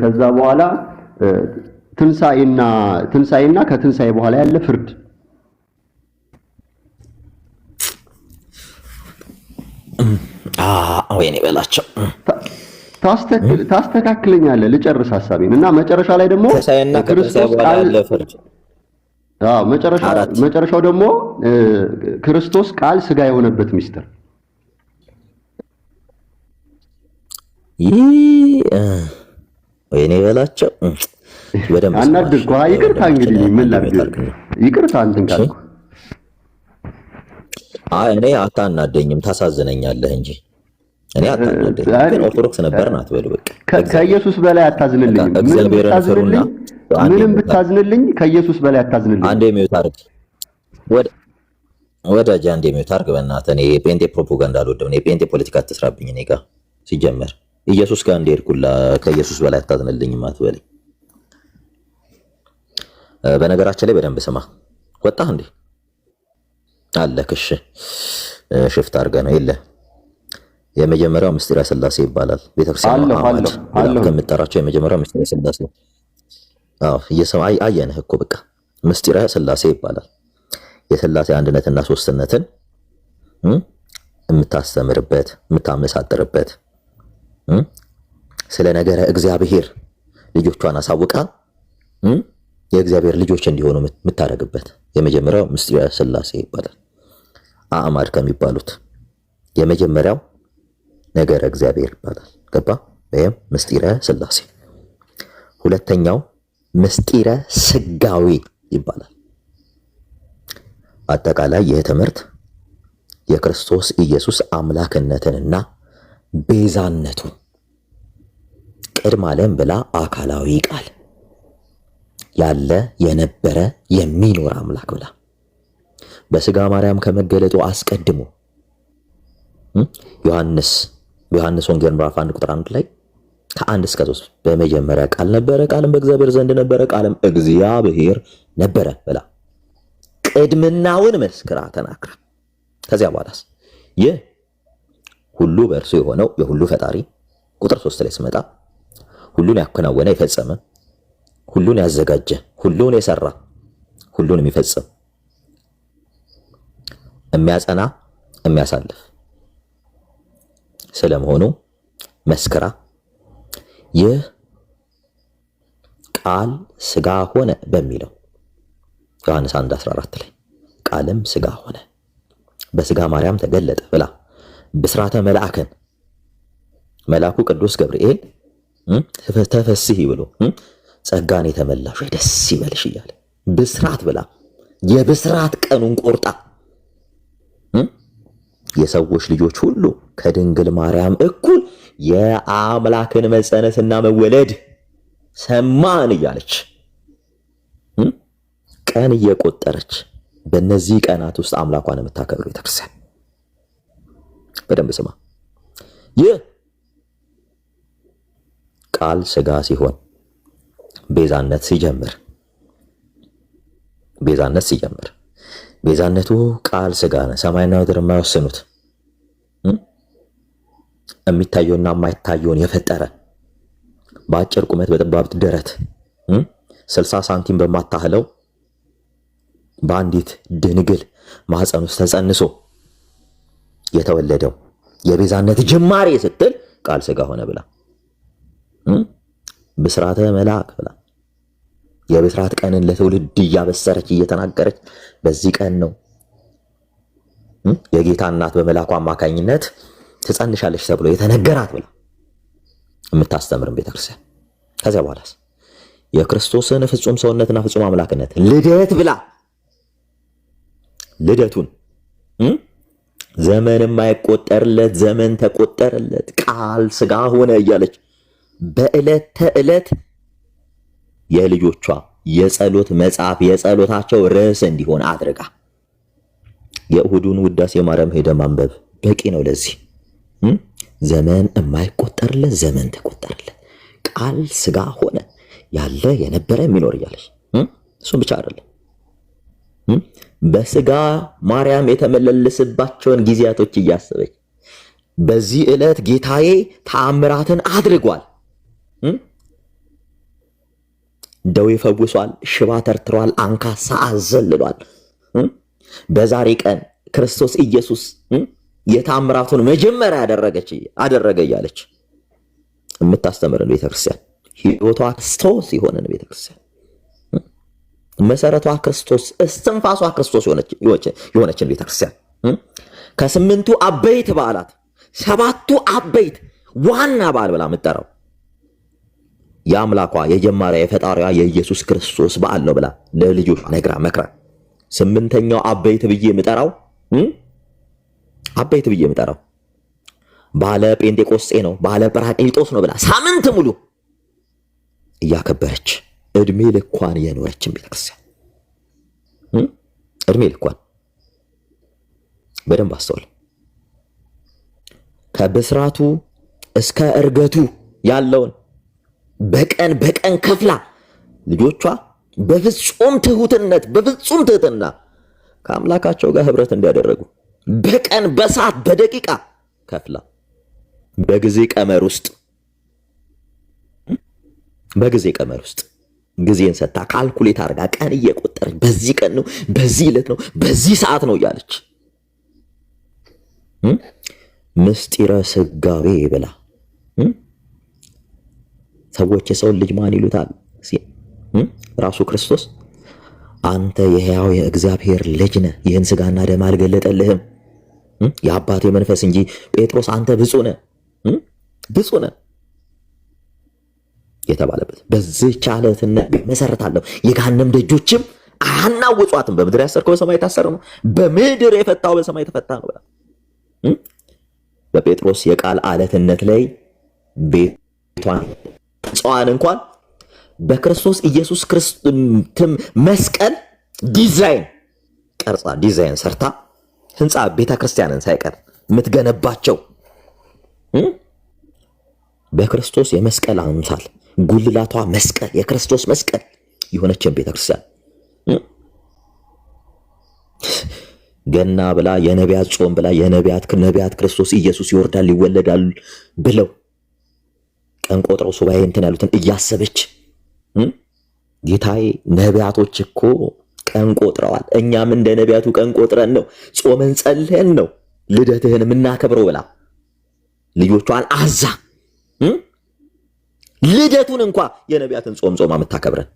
ከዛ በኋላ ትንሳኤና ከትንሳኤ በኋላ ያለ ፍርድ ወይኔ በላቸው ታስተካክለኛለህ ልጨርስ ሐሳቤን እና መጨረሻ ላይ ደግሞ ክርስቶስ ቃል ለፍርድ መጨረሻው ደግሞ ክርስቶስ ቃል ስጋ የሆነበት ሚስጥር ወይኔ በላቸው በደንብ አናድርኩ ይቅርታ እንግዲህ ምን ላድርግ ይቅርታ አንተን ካልኩ እኔ አታናደኝም ታሳዝነኛለህ እንጂ እኔ አታናደኝም ኦርቶዶክስ ነበርን አትበሉ በቃ ከኢየሱስ በላይ አታዝንልኝ ምንም ብታዝንልኝ ከኢየሱስ በላይ አታዝንልኝ አንዴ ሚውት አድርግ ወዳጅ አንዴ ሚውት አድርግ በእናትህ እኔ የጴንጤ ፕሮፓጋንዳ አልወድም እኔ የጴንጤ ፖለቲካ አትስራብኝ እኔ ጋር ሲጀመር ኢየሱስ ጋር እንደሄድኩላ ከኢየሱስ በላይ አታዝንልኝም አትበለኝ በነገራችን ላይ በደንብ ስማ ወጣህ እንዴ አለክሽ ሽፍት አድርገህ ነው የለ የመጀመሪያው ምስጢረ ሥላሴ ይባላል ቤተክርስቲያን አለ ከምትጠራቸው የመጀመሪያው ምስጢረ ሥላሴ እየሰማይ አየነህ እኮ በቃ ምስጢረ ሥላሴ ይባላል የሥላሴ አንድነትና ሶስትነትን የምታስተምርበት የምታመሳጥርበት ስለ ነገረ እግዚአብሔር ልጆቿን አሳውቃ የእግዚአብሔር ልጆች እንዲሆኑ የምታደርግበት የመጀመሪያው ምስጢረ ሥላሴ ይባላል አእማድ ከሚባሉት የመጀመሪያው ነገረ እግዚአብሔር ይባላል ገባ ወይም ምስጢረ ሥላሴ ሁለተኛው ምስጢረ ስጋዊ ይባላል አጠቃላይ ይህ ትምህርት የክርስቶስ ኢየሱስ አምላክነትንና ቤዛነቱን ቅድመ ዓለም ብላ አካላዊ ቃል ያለ የነበረ የሚኖር አምላክ ብላ በስጋ ማርያም ከመገለጡ አስቀድሞ ዮሐንስ ወንጌል ምዕራፍ 1 ቁጥር 1 ላይ ከ1 እስከ 3 በመጀመሪያ ቃል ነበረ ቃልም በእግዚአብሔር ዘንድ ነበረ ቃልም እግዚአብሔር ነበረ ብላ ቅድምናውን መስክራ ተናግራ ከዚያ በኋላስ ይህ ሁሉ በእርሱ የሆነው የሁሉ ፈጣሪ ቁጥር 3 ላይ ስመጣ ሁሉን ያከናወነ የፈጸመ ሁሉን ያዘጋጀ ሁሉን የሰራ ሁሉን የሚፈጽም የሚያጸና የሚያሳልፍ ስለመሆኑ መስክራ ይህ ቃል ስጋ ሆነ በሚለው ዮሐንስ 1:14 ላይ ቃልም ስጋ ሆነ በስጋ ማርያም ተገለጠ ብላ ብስራተ መልአክን መልአኩ ቅዱስ ገብርኤል ተፈስሒ ብሎ ጸጋን የተመላሽ ደስ ይበልሽ እያለ ብስራት ብላ የብስራት ቀኑን ቆርጣ የሰዎች ልጆች ሁሉ ከድንግል ማርያም እኩል የአምላክን መጸነስና መወለድ ሰማን እያለች ቀን እየቆጠረች በእነዚህ ቀናት ውስጥ አምላኳን የምታከብር ቤተክርስቲያን በደንብ ስማ ይህ ቃል ስጋ ሲሆን ቤዛነት ሲጀምር ቤዛነቱ ቃል ስጋ ነው ሰማይና ምድር የማይወስኑት የሚታየውና የማይታየውን የፈጠረ በአጭር ቁመት በጠባብ ደረት 60 ሳንቲም በማታህለው በአንዲት ድንግል ማህፀን ውስጥ ተጸንሶ የተወለደው የቤዛነት ጅማሬ ስትል ቃል ስጋ ሆነ ብላ ብስራተ መልአክ ብላ የብስራት ቀንን ለትውልድ እያበሰረች እየተናገረች በዚህ ቀን ነው የጌታ እናት በመልአኩ አማካኝነት ትጸንሻለች ተብሎ የተነገራት ብላ የምታስተምርን ቤተክርስቲያን ከዚያ በኋላስ የክርስቶስን ፍጹም ሰውነትና ፍጹም አምላክነት ልደት ብላ ልደቱን ዘመን የማይቆጠርለት ዘመን ተቆጠረለት ቃል ስጋ ሆነ እያለች በዕለት ተዕለት የልጆቿ የጸሎት መጽሐፍ የጸሎታቸው ርዕስ እንዲሆን አድርጋ የእሁዱን ውዳሴ ማርያም ሄደ ማንበብ በቂ ነው ለዚህ ዘመን የማይቆጠርለት ዘመን ተቆጠረለት ቃል ስጋ ሆነ ያለ የነበረ የሚኖር እያለች እሱም ብቻ አይደለም በስጋ ማርያም የተመለለሰባቸውን ጊዜያቶች እያሰበች በዚህ ዕለት ጌታዬ ተአምራትን አድርጓል። ደዌ ፈውሷል፣ ሽባ ተርትሯል፣ አንካሳ አዘልሏል። በዛሬ ቀን ክርስቶስ ኢየሱስ የተአምራቱን መጀመሪያ አደረገ እያለች የምታስተምረን ቤተክርስቲያን ሕይወቷ ክርስቶስ የሆነን ቤተክርስቲያን መሰረቷ ክርስቶስ እስትንፋሷ ክርስቶስ የሆነችን ቤተክርስቲያን ከስምንቱ አበይት በዓላት ሰባቱ አበይት ዋና በዓል ብላ የምትጠራው የአምላኳ የጀማሪያ የፈጣሪዋ የኢየሱስ ክርስቶስ በዓል ነው ብላ ለልጆች ነግራ መክራ ስምንተኛው አበይት ብዬ የምጠራው ባለ ጴንጤቆስጤ ነው፣ ባለ ጰራቅሊጦስ ነው ብላ ሳምንት ሙሉ እያከበረች እድሜ ልኳን የኖረችን ቤተክርስቲያን እድሜ ልኳን በደንብ አስተውል። ከብስራቱ እስከ እርገቱ ያለውን በቀን ከፍላ ልጆቿ በፍጹም ትህትና ከአምላካቸው ጋር ህብረት እንዲያደረጉ በቀን በሰዓት በደቂቃ ከፍላ በጊዜ ቀመር ውስጥ ጊዜን ሰታ ካልኩሌት አድርጋ ቀን እየቆጠረች በዚህ ቀን ነው፣ በዚህ ዕለት ነው፣ በዚህ ሰዓት ነው እያለች ምስጢረ ስጋዌ ብላ ሰዎች የሰውን ልጅ ማን ይሉታል? ራሱ ክርስቶስ አንተ የሕያው የእግዚአብሔር ልጅ ነህ፣ ይህን ስጋና ደም አልገለጠልህም የአባቴ መንፈስ እንጂ። ጴጥሮስ አንተ ብፁዕ ነህ የተባለበት በዚህ ቻለትና መሰረታለሁ የገሃነም ደጆችም አያናውጧትም። በምድር ያሰርከው በሰማይ የታሰረ ነው፣ በምድር የፈታው በሰማይ የተፈታ ነው ብላ በጴጥሮስ የቃል አለትነት ላይ ቤቷን ጽዋን እንኳን በክርስቶስ ኢየሱስ ክርስቶስ መስቀል ዲዛይን ሰርታ ህንፃ ቤተክርስቲያንን ሳይቀር የምትገነባቸው በክርስቶስ የመስቀል አምሳል ጉልላቷ መስቀል የክርስቶስ መስቀል የሆነችን ቤተክርስቲያን ገና ብላ የነቢያት ጾም ብላ ነቢያት ክርስቶስ ኢየሱስ ይወርዳል ይወለዳል ብለው ቀን ቆጥረው ሱባኤ እንትን ያሉትን እያሰበች ጌታዬ ነቢያቶች እኮ ቀን ቆጥረዋል፣ እኛም እንደ ነቢያቱ ቀን ቆጥረን ነው ጾመን ጸልየን ነው ልደትህን የምናከብረው ብላ ልጆቿን አዛ ልደቱን እንኳ የነቢያትን ጾም ጾማ የምታከብረን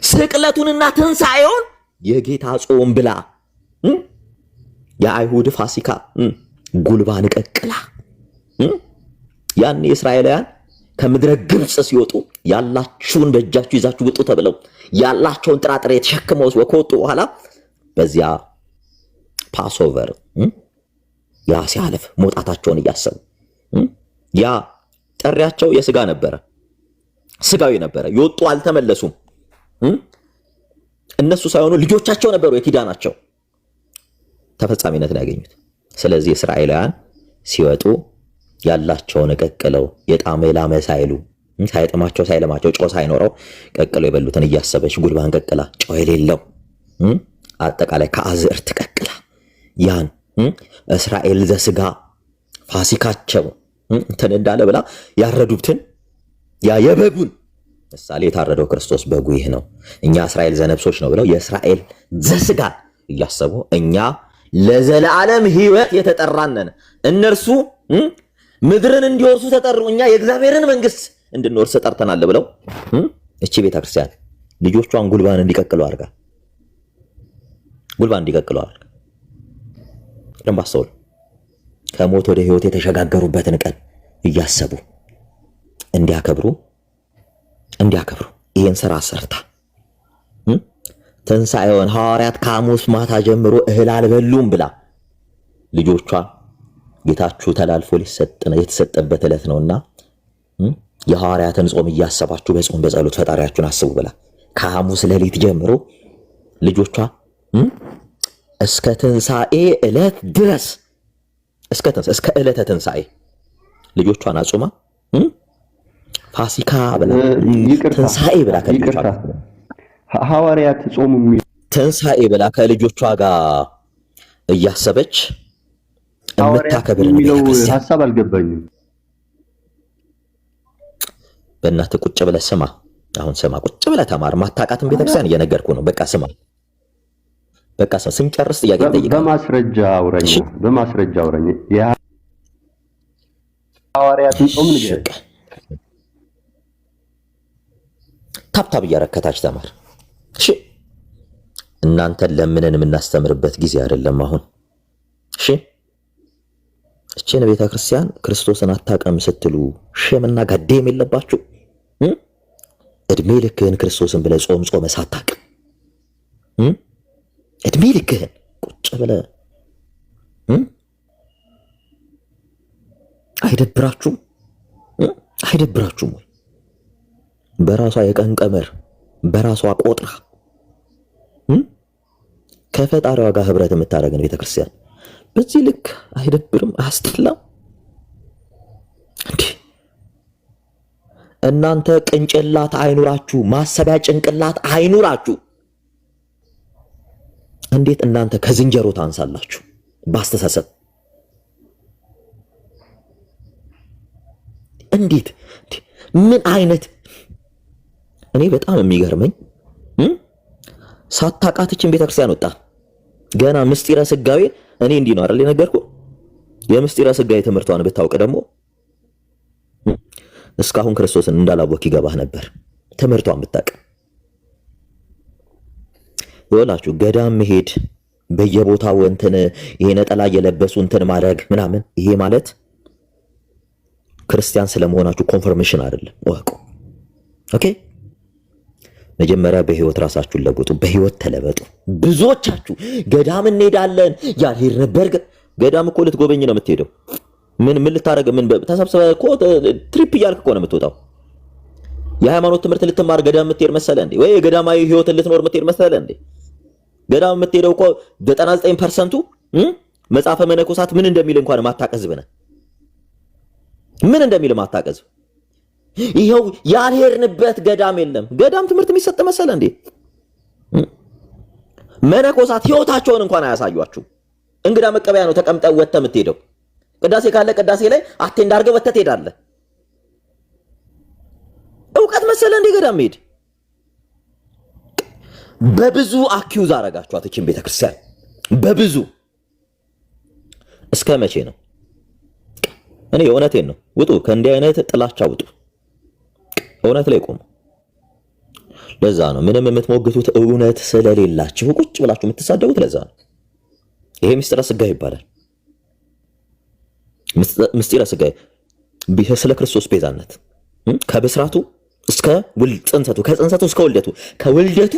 ስቅለቱንና ትንሣኤውን የጌታ ጾም ብላ የአይሁድ ፋሲካ ጉልባን ቀቅላ ያን እስራኤላውያን ከምድረ ግብጽ ሲወጡ ያላችሁን በእጃችሁ ይዛችሁ ውጡ ተብለው ያላቸውን ጥራጥሬ ተሸክመው ከወጡ በኋላ በዚያ ፓስኦቨር ያ ሲያልፍ መውጣታቸውን እያሰቡ ያ ጥሪያቸው የስጋ ነበረ፣ ስጋዊ ነበረ። ይወጡ አልተመለሱም። እነሱ ሳይሆኑ ልጆቻቸው ነበሩ የኪዳናቸው ተፈጻሚነትን ያገኙት። ስለዚህ እስራኤላውያን ሲወጡ ያላቸውን ቀቅለው የጣመ የላመ ሳይሉ ሳይጥማቸው ሳይለማቸው ጨው ሳይኖረው ቀቅለው የበሉትን እያሰበች ጉልባን ቀቅላ ጨው የሌለው አጠቃላይ ከአዝርት ቀቅላ ያን እስራኤል ዘስጋ ፋሲካቸው እንትን እንዳለ ብላ ያረዱትን ያ የበጉን ምሳሌ የታረደው ክርስቶስ በጉ ይህ ነው፣ እኛ እስራኤል ዘነብሶች ነው ብለው የእስራኤል ዘስጋ እያሰቡ እኛ ለዘላለም ሕይወት የተጠራነን እነርሱ ምድርን እንዲወርሱ ተጠሩ፣ እኛ የእግዚአብሔርን መንግስት እንድንወርስ ተጠርተናል ብለው እቺ ቤተክርስቲያን ልጆቿን ጉልባን እንዲቀቅሉ አድርጋ ደንብ አስተውሉ። ከሞት ወደ ሕይወት የተሸጋገሩበትን ቀን እያሰቡ እንዲያከብሩ ይህን ስራ ሰርታ ትንሣኤውን ሐዋርያት ከሐሙስ ማታ ጀምሮ እህል አልበሉም ብላ ልጆቿ ጌታችሁ ተላልፎ የተሰጠበት ዕለት ነውና የሐዋርያትን ጾም እያሰባችሁ በጾም በጸሎት ፈጣሪያችሁን አስቡ ብላ ከሐሙስ ሌሊት ጀምሮ ልጆቿ እስከ ትንሣኤ ዕለት ድረስ እስከ ዕለተ ትንሣኤ ልጆቿን አጾማ ፋሲካ ብላ ትንሣኤ ብላ ከልጆቿ ሐዋርያት ጾም ትንሣኤ ብላ ከልጆቿ ጋር እያሰበች የምታከብርን የሚለው ቤተክርስቲያን ሐሳብ አልገባኝም። በእናትህ ቁጭ ብለህ ስማ። አሁን ስማ፣ ቁጭ ብለህ ተማር። ማታውቃትን ቤተክርስቲያን እየነገርኩ ነው። በቃ ስማ፣ በቃ ስማ። ስንጨርስ ጥያቄ እንጠይቃለን። በማስረጃ አውረኝ። የሐዋርያትን ጾም ንገረኝ። ታብታብ እያረከታች ተማር። እሺ፣ እናንተን ለምንን የምናስተምርበት ጊዜ አይደለም አሁን። እሺ፣ እቺን ቤተክርስቲያን ክርስቶስን አታውቅም ስትሉ ሸምና ጋዴም የለባችሁ። እድሜ ልክህን ክርስቶስን ብለህ ጾም ሳታውቅ እድሜ ልክህን ቁጭ ብለህ አይደብራችሁም? አይደብራችሁም ወይ? በራሷ የቀን ቀመር በራሷ ቆጥራ ከፈጣሪዋ ጋር ህብረት የምታደርገን ቤተክርስቲያን በዚህ ልክ አይደብርም? አያስጠላም? እንዴ እናንተ ቅንጭላት አይኑራችሁ፣ ማሰቢያ ጭንቅላት አይኑራችሁ። እንዴት እናንተ ከዝንጀሮ ታንሳላችሁ ባስተሳሰብ? እንዴት ምን አይነት እኔ በጣም የሚገርመኝ ሳታቃትችን ቤተክርስቲያን ወጣ ገና ምስጢረ ስጋዌ እኔ እንዲህ ነው አይደል የነገርኩ። የምስጢረ ስጋዌ ትምህርቷን ብታውቅ ደግሞ እስካሁን ክርስቶስን እንዳላወቅ ይገባህ ነበር። ትምህርቷን ብታውቅ ይወላችሁ ገዳም መሄድ በየቦታው እንትን ይሄ ነጠላ የለበሱ እንትን ማድረግ ምናምን ይሄ ማለት ክርስቲያን ስለመሆናችሁ ኮንፈርሜሽን አይደለም። ወቁ ኦኬ። መጀመሪያ በህይወት ራሳችሁን ለውጡ፣ በህይወት ተለበጡ። ብዙዎቻችሁ ገዳም እንሄዳለን ያልሄድ ነበር። ገዳም እኮ ልትጎበኝ ነው የምትሄደው። ምን ልታረግ? ምን ተሰብስበህ እኮ ትሪፕ እያልክ እኮ ነው የምትወጣው። የሃይማኖት ትምህርት ልትማር ገዳም የምትሄድ መሰለ እንዴ? ወይ የገዳማዊ ህይወትን ልትኖር የምትሄድ መሰለ እንዴ? ገዳም የምትሄደው እኮ 99%ቱ መጽሐፈ መነኮሳት ምን እንደሚል እንኳን ማታቀዝብ ነህ። ምን እንደሚል ማታቀዝብ። ይሄው ያልሄድንበት ገዳም የለም። ገዳም ትምህርት የሚሰጥ መሰለ እንዴ? መነኮሳት ህይወታቸውን እንኳን አያሳዩአችሁ። እንግዳ መቀበያ ነው ተቀምጠው ወጥተህ የምትሄደው። ቅዳሴ ካለ ቅዳሴ ላይ አቴንድ አድርገህ ወጥተህ ትሄዳለህ። እውቀት መሰለ እንዴ ገዳም ሄድ? በብዙ አኪዩዝ አረጋችኋት እቺን ቤተክርስቲያን በብዙ። እስከ መቼ ነው? እኔ እውነቴን ነው። ውጡ፣ ከእንዲህ አይነት ጥላቻ ውጡ። እውነት ላይ ቆሙ። ለዛ ነው ምንም የምትሞግቱት እውነት ስለሌላችሁ ቁጭ ብላችሁ የምትሳደቡት። ለዛ ነው ይሄ ምስጢረ ስጋዌ ይባላል። ምስጢረ ስጋዌ ስለ ክርስቶስ ቤዛነት ከብስራቱ እስከ ጽንሰቱ፣ ከጽንሰቱ እስከ ውልደቱ፣ ከውልደቱ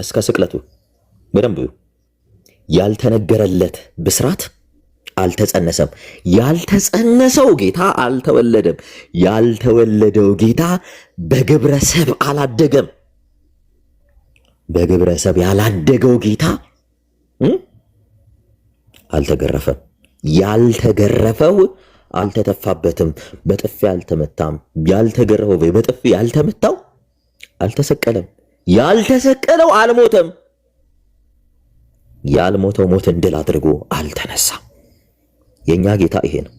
እስከ ስቅለቱ በደንብ ያልተነገረለት ብስራት አልተጸነሰም። ያልተጸነሰው ጌታ አልተወለደም። ያልተወለደው ጌታ በግብረ ሰብ አላደገም። በግብረ ሰብ ያላደገው ጌታ አልተገረፈም። ያልተገረፈው አልተተፋበትም፣ በጥፊ አልተመታም። ያልተገረፈው በጥፊ ያልተመታው አልተሰቀለም። ያልተሰቀለው አልሞተም። ያልሞተው ሞትን ድል አድርጎ አልተነሳም። የኛ ጌታ ይሄ ነው።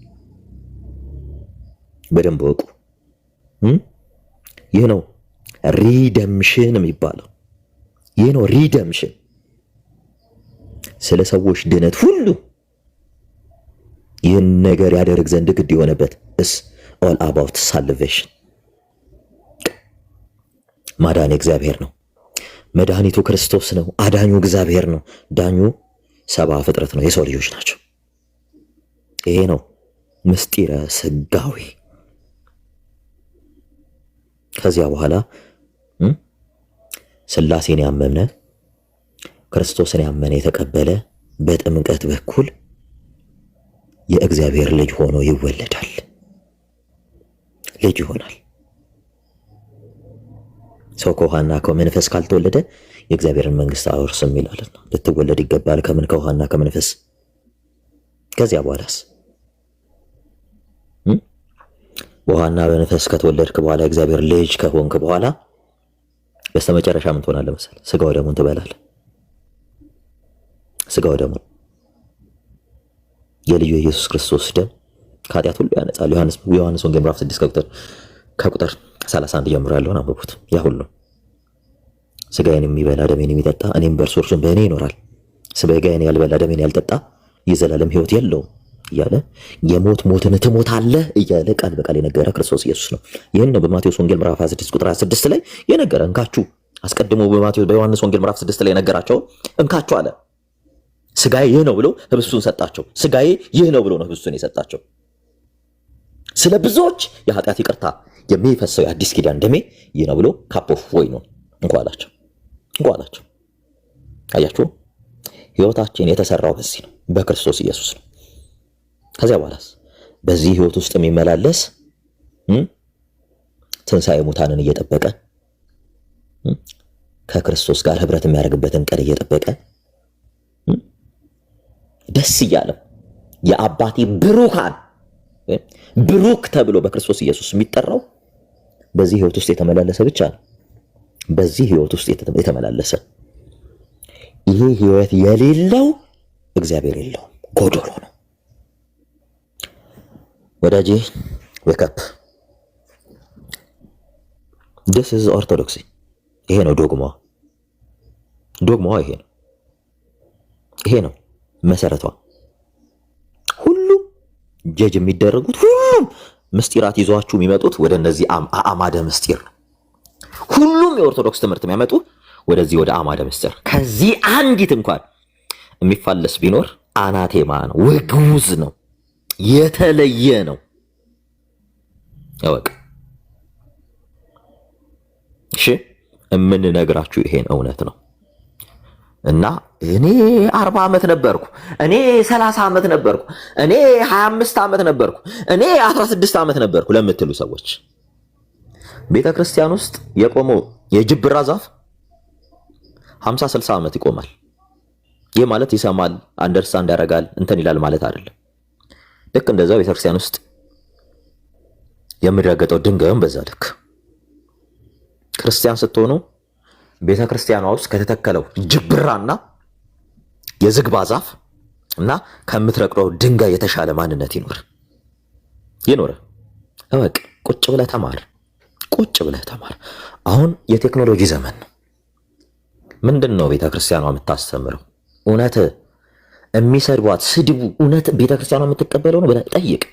በደንብ ወቁ። ይህ ነው ሪደምሽን የሚባለው። ይህ ነው ሪደምሽን። ስለ ሰዎች ድነት ሁሉ ይህን ነገር ያደርግ ዘንድ ግድ የሆነበት is all about salvation። ማዳን እግዚአብሔር ነው። መድኃኒቱ ክርስቶስ ነው። አዳኙ እግዚአብሔር ነው። ዳኙ ሰባ ፍጥረት ነው፣ የሰው ልጆች ናቸው። ይሄ ነው ምስጢረ ስጋዌ። ከዚያ በኋላ ሥላሴን ያመነ ክርስቶስን ያመነ የተቀበለ በጥምቀት በኩል የእግዚአብሔር ልጅ ሆኖ ይወለዳል፣ ልጅ ይሆናል። ሰው ከውሃና ከመንፈስ ካልተወለደ የእግዚአብሔርን መንግስት አውርስም ይላልና ልትወለድ ይገባል። ከምን? ከውሃና ከመንፈስ። ከዚያ በኋላስ ውሃና በመንፈስ ከተወለድክ በኋላ እግዚአብሔር ልጅ ከሆንክ በኋላ በስተመጨረሻ ምን ትሆናለህ መሰለህ? ስጋው ደሙን ትበላለህ። ስጋው ደሙን የልዩ ኢየሱስ ክርስቶስ ደም ከኃጢአት ሁሉ ያነጻል። ዮሐንስ ወንጌል ምዕራፍ 6 ከቁጥር 31 ጀምሮ ያለውን አንብቡት። ያ ሁሉ ስጋዬን የሚበላ ደሜን የሚጠጣ እኔም በእርሱ እርሱም በእኔ ይኖራል፣ ስጋዬን ያልበላ ደሜን ያልጠጣ የዘላለም ሕይወት የለውም እያለ ሞትን ትሞታለህ እያለ ቃል በቃል የነገረ ክርስቶስ ኢየሱስ ነው። ይህን ነው በማቴዎስ ወንጌል ምዕራፍ 26 ቁጥር 26 ላይ የነገረ። እንካችሁ አስቀድሞ በዮሐንስ ወንጌል ምዕራፍ 6 ላይ የነገራቸው እንካችሁ አለ። ስጋዬ ይህ ነው ብሎ ህብስቱን ሰጣቸው። ስጋዬ ይህ ነው ብሎ ነው ህብስቱን የሰጣቸው። ስለ ብዙዎች የኃጢአት ይቅርታ የሚፈሰው የአዲስ ኪዳን ደሜ ይህ ነው ብሎ ካፕ ኦፍ ወይኑን እንኳ አላቸው። አያችሁ፣ ህይወታችን የተሰራው በዚህ ነው፣ በክርስቶስ ኢየሱስ ነው። ከዚያ በኋላስ በዚህ ህይወት ውስጥ የሚመላለስ ትንሣኤ ሙታንን እየጠበቀ ከክርስቶስ ጋር ህብረት የሚያደርግበትን ቀን እየጠበቀ ደስ እያለው የአባቴ ብሩካን ብሩክ ተብሎ በክርስቶስ ኢየሱስ የሚጠራው በዚህ ህይወት ውስጥ የተመላለሰ ብቻ ነው። በዚህ ህይወት ውስጥ የተመላለሰ። ይሄ ህይወት የሌለው እግዚአብሔር የለውም፣ ጎዶሎ ነው። ወዳጄ ዌክ አፕ። this is ኦርቶዶክሲ። ይሄ ነው ዶግማዋ። ይሄ ነው መሰረቷ። ሁሉም ጀጅ የሚደረጉት ሁሉም ምስጢራት ይዟችሁ የሚመጡት ወደ እነዚህ አማደ ምስጢር ነው። ሁሉም የኦርቶዶክስ ትምህርት የሚያመጡ ወደዚህ ወደ አማደ ምስጢር። ከዚህ አንዲት እንኳን የሚፋለስ ቢኖር አናቴማ ነው፣ ውግውዝ ነው፣ የተለየ ነው። ያወቅ እሺ፣ የምንነግራችሁ ይሄን እውነት ነው። እና እኔ 40 ዓመት ነበርኩ፣ እኔ 30 ዓመት ነበርኩ፣ እኔ 25 ዓመት ነበርኩ፣ እኔ 16 ዓመት ነበርኩ ለምትሉ ሰዎች ቤተ ክርስቲያን ውስጥ የቆመው የጅብራ ዛፍ 50-60 ዓመት ይቆማል። ይህ ማለት ይሰማል፣ አንደርስታንድ ያደርጋል፣ እንትን ይላል ማለት አይደለም። ልክ እንደዛው ቤተ ክርስቲያን ውስጥ የሚረገጠው ድንጋይም በዛ ልክ ክርስቲያን ስትሆኑ ቤተ ክርስቲያኗ ውስጥ ከተተከለው ጅብራና የዝግባ ዛፍ እና ከምትረቅረው ድንጋይ የተሻለ ማንነት ይኖር። እወቅ። ቁጭ ብለህ ተማር። አሁን የቴክኖሎጂ ዘመን ነው። ምንድን ነው ቤተ ክርስቲያኗ የምታስተምረው? እውነት የሚሰድቧት ስድቡ እውነት ቤተ ክርስቲያኗ የምትቀበለው ነው ብለህ ጠይቅ።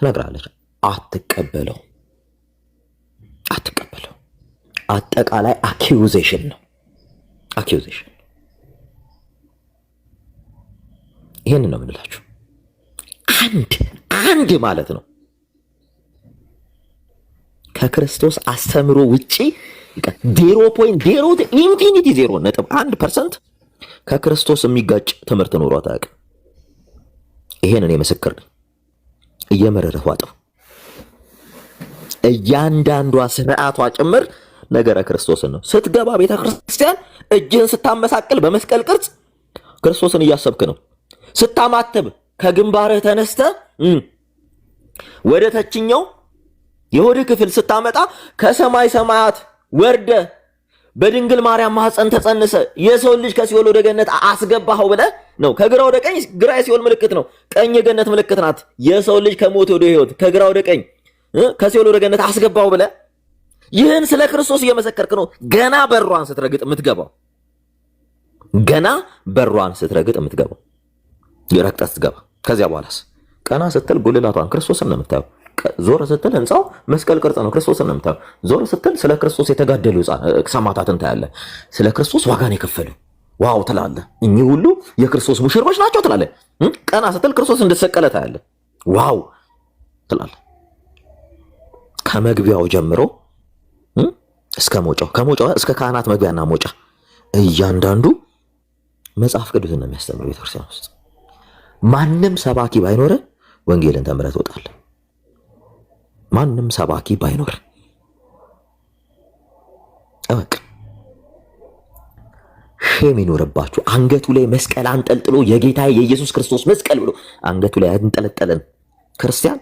ትነግራለች። አትቀበለው። አጠቃላይ አኪዩዜሽን ነው። ይህን ነው የምንላችሁ። አንድ ማለት ነው ከክርስቶስ አስተምሮ ውጪ 0.0 ኢንፊኒቲ 0.1% ከክርስቶስ የሚጋጭ ትምህርት ኖሯት አያውቅም። ይሄን እኔ ምስክር ነኝ። እየመረረህ ዋጠው። እያንዳንዷ ስርዓቷ ጭምር ነገረ ክርስቶስን ነው። ስትገባ ቤተ ክርስቲያን እጅህን ስታመሳቅል በመስቀል ቅርጽ ክርስቶስን እያሰብክ ነው። ስታማተብ ከግንባርህ ተነስተ ወደ ታችኛው የሆድ ክፍል ስታመጣ ከሰማይ ሰማያት ወርደ በድንግል ማርያም ማህፀን ተጸንሰ የሰው ልጅ ከሲኦል ወደ ገነት አስገባኸው ብለህ ነው። ከግራ ወደ ቀኝ፣ ግራ የሲኦል ምልክት ነው፣ ቀኝ የገነት ምልክት ናት። የሰው ልጅ ከሞት ወደ ህይወት፣ ከግራ ወደ ቀኝ፣ ከሲኦል ወደ ገነት አስገባኸው ብለህ ይህን ስለ ክርስቶስ እየመሰከርክ ነው። ገና በሯን ስትረግጥ የምትገባው የረግጠህ ስትገባ። ከዚያ በኋላስ ቀና ስትል ጉልላቷን ክርስቶስን ነው የምታየው። ዞር ስትል ህንፃው መስቀል ቅርጽ ነው፣ ክርስቶስን ነው የምታየው። ዞር ስትል ስለ ክርስቶስ የተጋደሉ ሰማዕታትን ታያለህ። ስለ ክርስቶስ ዋጋን የከፈሉ ዋው ትላለህ። እኚህ ሁሉ የክርስቶስ ሙሽሮች ናቸው ትላለህ። ቀና ስትል ክርስቶስ እንደተሰቀለ ታያለህ። ዋው ትላለህ። ከመግቢያው ጀምሮ እስከ ከመውጫው እስከ ካህናት መግቢያና መውጫ እያንዳንዱ መጽሐፍ ቅዱስን ነው የሚያስተምረው። ቤተክርስቲያን ውስጥ ማንም ሰባኪ ባይኖር ወንጌልን ተምረህ ትወጣለህ። ማንም ሰባኪ ባይኖር እወቅ። ሼም ይኖርባችሁ። አንገቱ ላይ መስቀል አንጠልጥሎ የጌታ የኢየሱስ ክርስቶስ መስቀል ብሎ አንገቱ ላይ አንጠለጠለን ክርስቲያን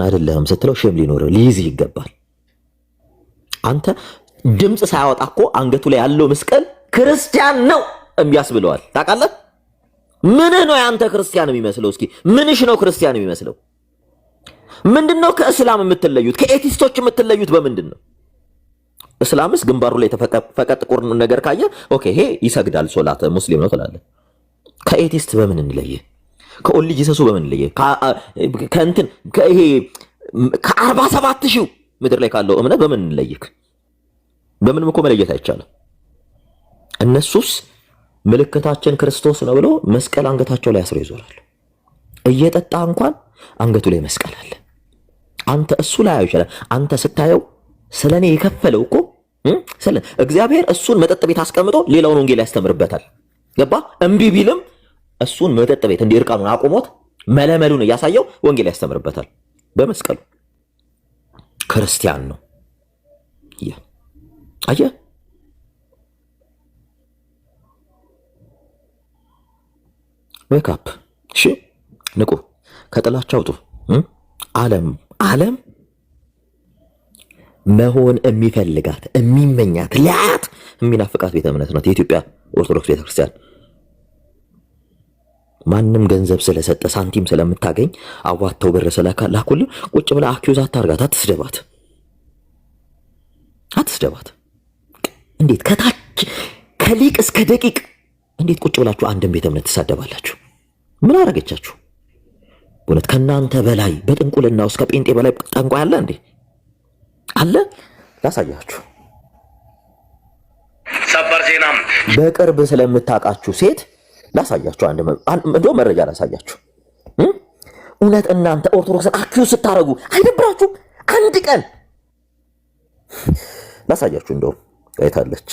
አይደለህም ስትለው ሼም ሊይዝህ ይገባል። አንተ ድምፅ ሳያወጣ እኮ አንገቱ ላይ ያለው መስቀል ክርስቲያን ነው እምቢያስብለዋል። ታውቃለህ? ምንህ ነው ያንተ ክርስቲያን የሚመስለው? እስኪ ምንሽ ነው ክርስቲያን የሚመስለው? ምንድነው ከእስላም የምትለዩት? ከኤቲስቶች የምትለዩት በምንድን ነው? እስላምስ ግንባሩ ላይ የተፈቀ ጥቁር ነገር ካየ ኦኬ ይሄ ይሰግዳል ሶላት ሙስሊም ነው ትላለህ። ከኤቲስት በምን እንለየ? ከኦንሊ ጂሰሱ በምን እንለየ? ከእንትን ከይሄ ከ47,000 ምድር ላይ ካለው እምነት በምን እንለይክ? በምንም እኮ መለየት አይቻልም። እነሱስ ምልክታችን ክርስቶስ ነው ብሎ መስቀል አንገታቸው ላይ አስረው ይዞራሉ። እየጠጣ እንኳን አንገቱ ላይ መስቀል አለ። አንተ እሱ ላይ አይቻለ አንተ ስታየው ስለኔ የከፈለው እኮ ስለ እግዚአብሔር እሱን መጠጥ ቤት አስቀምጦ ሌላውን ወንጌል ያስተምርበታል። ገባ? እምቢ ቢልም እሱን መጠጥ ቤት እንዲህ እርቃኑን አቁሞት መለመሉን እያሳየው ወንጌል ያስተምርበታል በመስቀሉ። ክርስቲያን ነው። አየህ ዌክ አፕ። እሺ ንቁ፣ ከጥላቻ አውጡ። ዓለም መሆን የሚፈልጋት የሚመኛት ሊያት የሚናፍቃት ቤተ እምነት ናት የኢትዮጵያ ኦርቶዶክስ ቤተክርስቲያን። ማንም ገንዘብ ስለሰጠ ሳንቲም ስለምታገኝ አዋተው ብር ስለላኩልህ ቁጭ ብላ አኪዩዝ አታርጋት፣ አትስደባት። እንዴት ከታች ከሊቅ እስከ ደቂቅ እንዴት ቁጭ ብላችሁ አንድን ቤተ እምነት ትሳደባላችሁ? ምን አረገቻችሁ? እውነት ከናንተ በላይ በጥንቁልና ውስጥ ከጴንጤ በላይ ጠንቋይ አለ እንዴ? አለ። ላሳያችሁ። ሰበር ዜና በቅርብ ስለምታውቃችሁ ሴት ላሳያችሁ። እንደው መረጃ ላሳያችሁ። እውነት እናንተ ኦርቶዶክስን አኪዩ ስታረጉ አይደብራችሁ? አንድ ቀን ላሳያችሁ። እንደው አይታለች።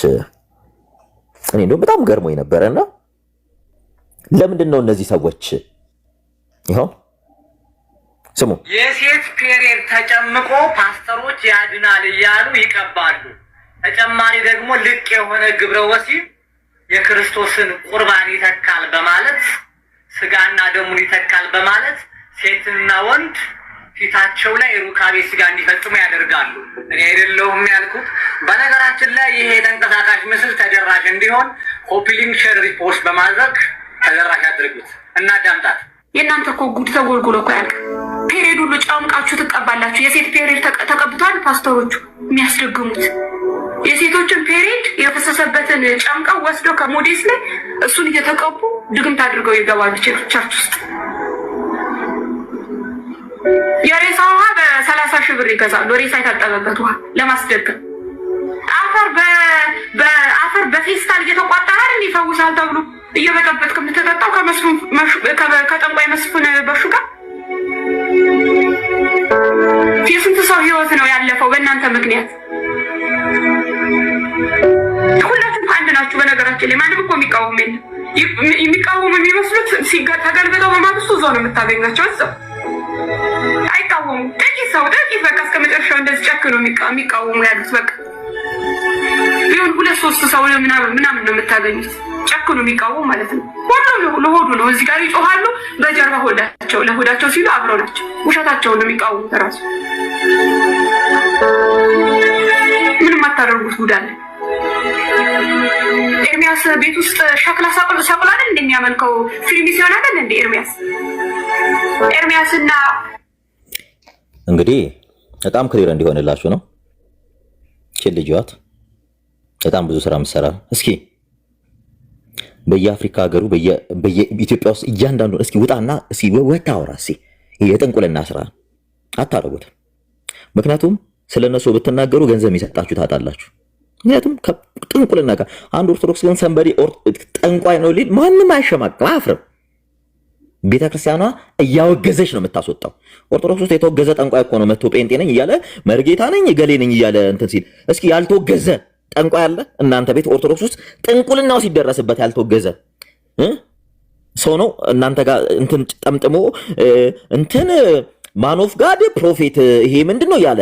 እኔ እንደው በጣም ገርሞኝ ነበርና ለምንድን ነው እነዚህ ሰዎች ይኸው ስሙ፣ የሴት ፔሬድ ተጨምቆ ፓስተሮች ያድናል እያሉ ይቀባሉ። ተጨማሪ ደግሞ ልቅ የሆነ ግብረ ወሲብ የክርስቶስን ቁርባን ይተካል በማለት ስጋና ደሙን ይተካል በማለት ሴትና ወንድ ፊታቸው ላይ ሩካቤ ስጋ እንዲፈጽሙ ያደርጋሉ። እኔ አይደለሁም ያልኩት። በነገራችን ላይ ይሄ ተንቀሳቃሽ ምስል ተደራሽ እንዲሆን ኮፒ ሊንክ፣ ሼር፣ ሪፖስት በማድረግ ተደራሽ አድርጉት እና ዳምጣት። የእናንተ እኮ ጉድ ተጎልጉሎ እኮ ያልቅ። ፔሬድ ሁሉ ጨምቃችሁ ትቀባላችሁ። የሴት ፔሬድ ተቀብቷል ፓስተሮቹ የሚያስደግሙት። የሴቶችን ፔሬድ የፈሰሰበትን ጨምቀው ወስደው ከሞዴስ ላይ እሱን እየተቀቡ ድግምት አድርገው ይገባሉ ቸርች ውስጥ። የሬሳ ውሃ በ30,000 ብር ይገዛሉ። ሬሳ የታጠበበት ውሃ ለማስደገም። አፈር በፌስታል እየተቋጠረ ይፈውሳል ተብሎ እየበጠበጥክ የምትጠጣው ከጠንቋይ መስፍን በሹ ጋር የስንት ሰው ህይወት ነው ያለፈው በእናንተ ምክንያት። ሁላችሁም አንድ ናችሁ። በነገራችን ላይ ማንም እኮ የሚቃወም የለም። የሚቃወሙ የሚመስሉት ተገልብጠው በማግስቱ እዛው ነው የምታገኛቸው። እዛው አይቃወሙም። ጥቂት በቃ እስከ መጨረሻው እንደዚህ ጨክነው የሚቃወሙ ያሉት በቃ ቢሆን 2-3 ሰው ምናምን ነው የምታገኙት። ጨክኑ የሚቃወሙ ማለት ነው። ሁሉም ለሆዱ ነው። እዚህ ጋር ይጮሃሉ፣ በጀርባ ለሆዳቸው ሲሉ አብረው ናቸው። ውሸታቸውን ነው የሚቃወሙት። ራሱ ምንም አታደርጉት ጉዳለ። ኤርሚያስ ቤት ውስጥ ሸክላ ሰቅሎ አይደል እንደሚያመልከው ፊልም ሲሆን አይደል እንደ ኤርሚያስና እንግዲህ በጣም ክሊር እንዲሆንላችሁ ነው። ልጅዋት በጣም ብዙ ስራ ምሰራ። እስኪ በየአፍሪካ ሀገሩ በየኢትዮጵያ ውስጥ እያንዳንዱ እስኪ ውጣና እስኪ ወታወራ እስኪ የጥንቁልና ስራ አታደርጉትም። ምክንያቱም ስለነሱ ብትናገሩ ገንዘብ የሚሰጣችሁ ታጣላችሁ። ምክንያቱም ጥንቁልና ጋር አንድ ኦርቶዶክስ ግን ሰንበዲ ጠንቋይ ነው ሊል ማንም አይሸማቅም፣ አያፍርም። ቤተክርስቲያኗ እያወገዘች ነው የምታስወጣው። ኦርቶዶክስ ውስጥ የተወገዘ ጠንቋይ እኮ ነው መጥቶ ጴንጤ ነኝ እያለ መርጌታ ነኝ ገሌ ነኝ እያለ እንትን ሲል፣ እስኪ ያልተወገዘ ጠንቋይ አለ እናንተ ቤት ኦርቶዶክስ ውስጥ? ጥንቁልናው ሲደረስበት ያልተወገዘ ሰው ነው እናንተ ጋር እንትን ጠምጥሞ እንትን ማን ኦፍ ጋድ ፕሮፌት ይሄ ምንድን ነው እያለ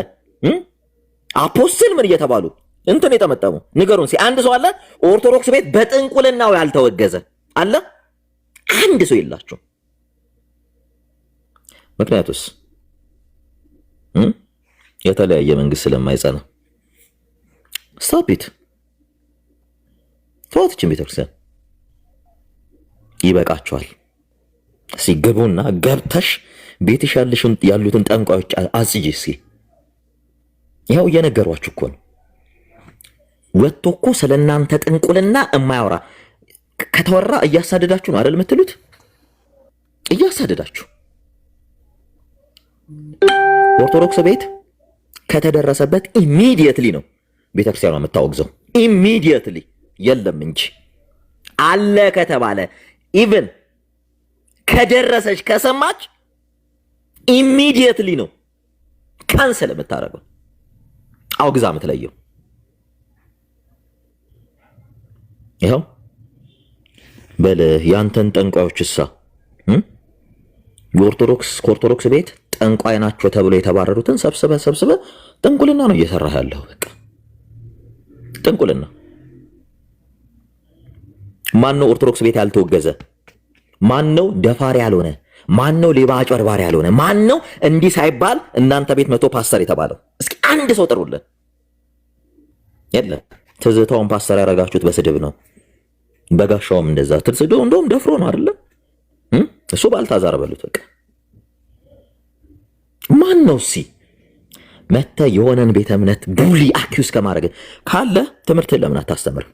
አፖስትል ምን እየተባሉ እንትን የጠመጠሙ ንገሩን። አንድ ሰው አለ ኦርቶዶክስ ቤት በጥንቁልናው ያልተወገዘ አለ? አንድ ሰው የላቸው። ምክንያቱስ የተለያየ መንግስት ስለማይጸና ስታፒት ተዋትችን ቤተክርስቲያን ይበቃችኋል። ሲገቡና ገብተሽ ቤትሽ ያሉትን ጠንቋዮች አጽጂ። እስኪ ይኸው እየነገሯችሁ እኮ ነው። ወጥቶ እኮ ስለናንተ ጥንቁልና የማያወራ ከተወራ እያሳደዳችሁ ነው አይደል የምትሉት? እያሳደዳችሁ ኦርቶዶክስ ቤት ከተደረሰበት ኢሚዲየትሊ ነው ቤተክርስቲያኗ የምታወግዘው። ኢሚዲየትሊ የለም እንጂ አለ ከተባለ ኢቭን ከደረሰች ከሰማች ኢሚዲየትሊ ነው ካንሰል የምታደርገው፣ አውግዛ የምትለየው። ይኸው በል ያንተን ጠንቋዮች እሳ ከኦርቶዶክስ ቤት ጠንቋይ ናቸው ተብሎ የተባረሩትን ሰብስበ ጥንቁልና ነው እየሰራህ ያለው። በቃ ጥንቁልና። ማን ነው ኦርቶዶክስ ቤት ያልተወገዘ? ማን ነው ደፋሪ ያልሆነ? ማን ነው ሌባ አጭበርባሪ ያልሆነ? ማን ነው እንዲህ ሳይባል እናንተ ቤት መቶ ፓስተር የተባለው? እስኪ አንድ ሰው ጥሩልን። የለም። ትዝታውን ፓስተር ያደረጋችሁት በስድብ ነው። በጋሻውም እንደዛ ትስደው እንደውም ደፍሮ ነው አይደለ? እሱ ባልታዛር በሉት። በቃ ማን ነው ሲ መተ የሆነን ቤተ እምነት ቡሊ አኪውስ ከማድረግ ካለ ትምህርት ለምን አታስተምር?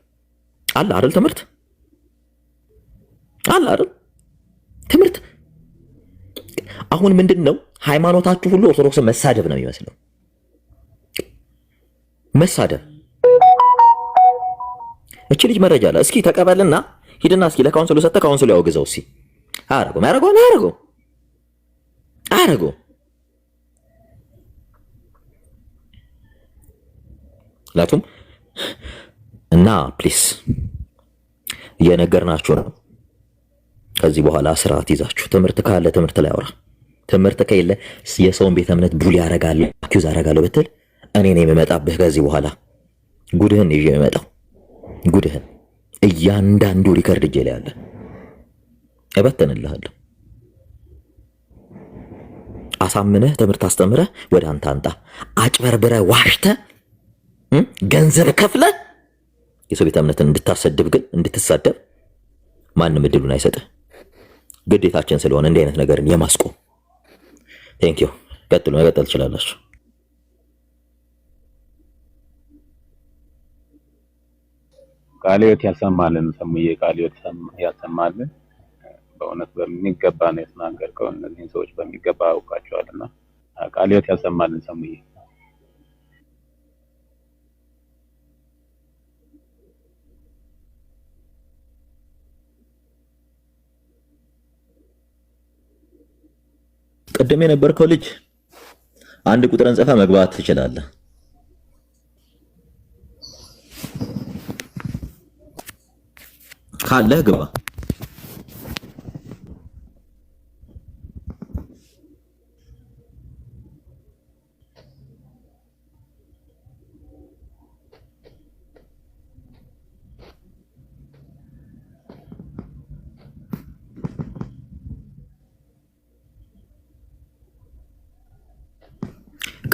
አለ አይደል? ትምህርት አለ አይደል? ትምህርት አሁን ምንድነው? ሃይማኖታችሁ ሁሉ ኦርቶዶክስን መሳደብ ነው የሚመስለው። መሳደብ። እቺ ልጅ መረጃ አለ። እስኪ ተቀበልና ሂድና እስኪ ለካውንስሉ ሰጠ፣ ካውንስሉ ያወግዘው። እስኪ አረገው ላቱም እና ፕሊስ እየነገርናችሁ ነው። ከዚህ በኋላ ስርዓት ይዛችሁ ትምህርት ካለ ትምህርት ላይ አውራ። ትምህርት ከሌለ የሰውን ቤተ እምነት ቡሊ ያረጋለሁ አኪውዝ አረጋለሁ ብትል እኔ ነኝ የምመጣብህ። ከዚህ በኋላ ጉድህን ይዤ የምመጣው ጉድህን እያንዳንዱ ሪከርድ እጄ ላይ አለ፣ እበትንልሃለሁ። አሳምነህ ትምህርት አስተምረህ ወደ አንተ አንጣ። አጭበርብረህ ዋሽተህ ገንዘብ ከፍለህ የሰው ቤተ እምነትን እንድታሰድብ ግን እንድትሳደብ ማንም እድሉን አይሰጥህ። ግዴታችን ስለሆነ እንዲህ አይነት ነገርን የማስቆም። ቴንኪዩ። ቀጥሉ፣ መቀጠል ትችላላችሁ። ቃልዮት ያሰማልን። ሰሙዬ ቃልዮት ያሰማልን። በእውነት በሚገባ ነው የተናገርከው። እነዚህን ሰዎች በሚገባ አውቃቸዋልና ቃልዮት ያሰማልን ሰሙዬ። ቅድም የነበርከው ልጅ አንድ ቁጥርን ጽፈህ መግባት ትችላለህ። ካለህ ግባ።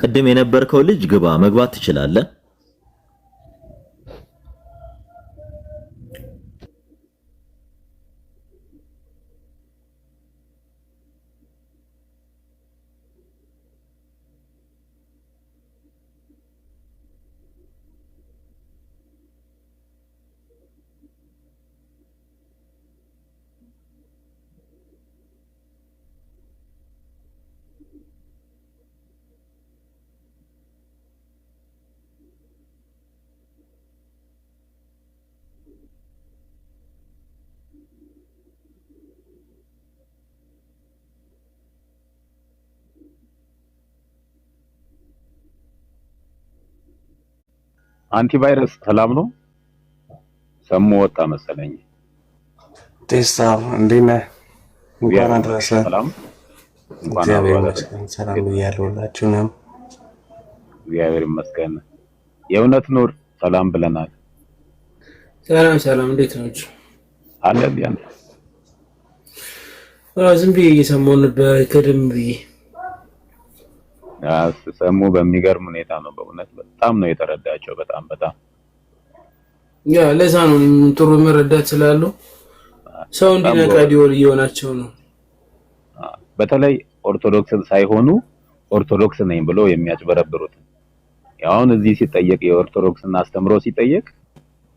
ቅድም የነበርከው ልጅ ግባ፣ መግባት ትችላለህ። አንቲቫይረስ ሰላም ነው። ሰሙ ወጣ መሰለኝ። ቴስታው እንዴት ነህ? እንኳን አደረሰ። ሰላም እግዚአብሔር ይመስገን። ሰላም ብያለሁላችሁ ነው። እግዚአብሔር ይመስገን። የእውነት ኑር ሰላም ብለናል። ሰላም፣ እንዴት ናችሁ? አለ ቢያን ዝም ብዬ እየሰማሁ ነበር ከደም ብዬ። ሰሙ በሚገርም ሁኔታ ነው። በእውነት በጣም ነው የተረዳቸው። በጣም ያ ለዛ ነው ጥሩ መረዳት ስላለው ሰው እንዲነቃ ዲዮል እየሆናቸው ነው። በተለይ ኦርቶዶክስ ሳይሆኑ ኦርቶዶክስ ነኝ ብሎ የሚያጭበረብሩት ያውን እዚህ ሲጠየቅ የኦርቶዶክስና አስተምሮ ሲጠየቅ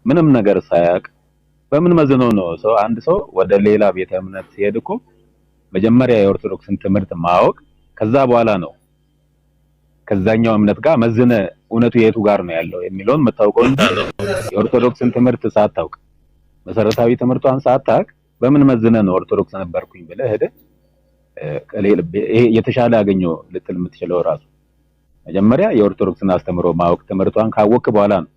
ምንም ነገር ሳያቅ በምን መዝኖ ነው ሰው አንድ ሰው ወደ ሌላ ቤተ እምነት ሲሄድ እኮ መጀመሪያ የኦርቶዶክስን ትምህርት ማወቅ ከዛ በኋላ ነው ከዛኛው እምነት ጋር መዝነ እውነቱ የቱ ጋር ነው ያለው የሚለውን መታወቀው እንጂ የኦርቶዶክስን ትምህርት ሳታውቅ መሰረታዊ ትምህርቷን ሳታውቅ በምን መዝነ ነው ኦርቶዶክስ ነበርኩኝ ብለህ ሄደ የተሻለ ያገኘው ልትል የምትችለው ራሱ መጀመሪያ የኦርቶዶክስን አስተምሮ ማወቅ ትምህርቷን ካወቅ በኋላ ነው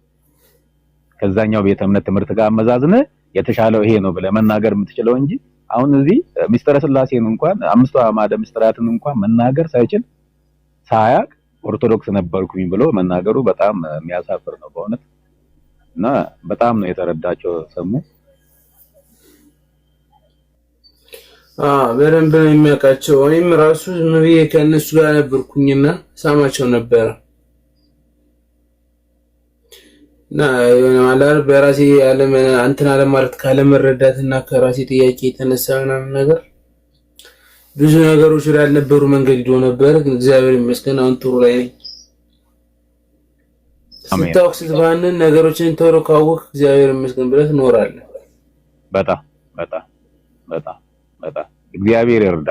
ከዛኛው ቤተ እምነት ትምህርት ጋር አመዛዝነ የተሻለው ይሄ ነው ብለህ መናገር የምትችለው እንጂ አሁን እዚህ ሚስጥረ ስላሴን እንኳን አምስቱ አዕማደ ምስጢራትን እንኳን መናገር ሳይችል ሳያቅ ኦርቶዶክስ ነበርኩኝ ብሎ መናገሩ በጣም የሚያሳፍር ነው በእውነት እና በጣም ነው የተረዳቸው ሰሙ በደንብ ነው የሚያውቃቸው እኔም ራሱ ነብዬ ከነሱ ጋር ነበርኩኝና ሳማቸው ነበር እና የሆነ ማለት በራሴ ዓለም አንተና ለማለት ካለ መረዳትና ከራሴ ጥያቄ የተነሳና ነገር ብዙ ነገሮች ያልነበሩ መንገድ ሄዶ ነበር ግን እግዚአብሔር ይመስገን አሁን ጥሩ ላይ ነኝ ስታውቅ ስትባንን ነገሮችን ተወሮ ካወቅ እግዚአብሔር ይመስገን ብለህ ትኖራለህ በጣም እግዚአብሔር ይርዳ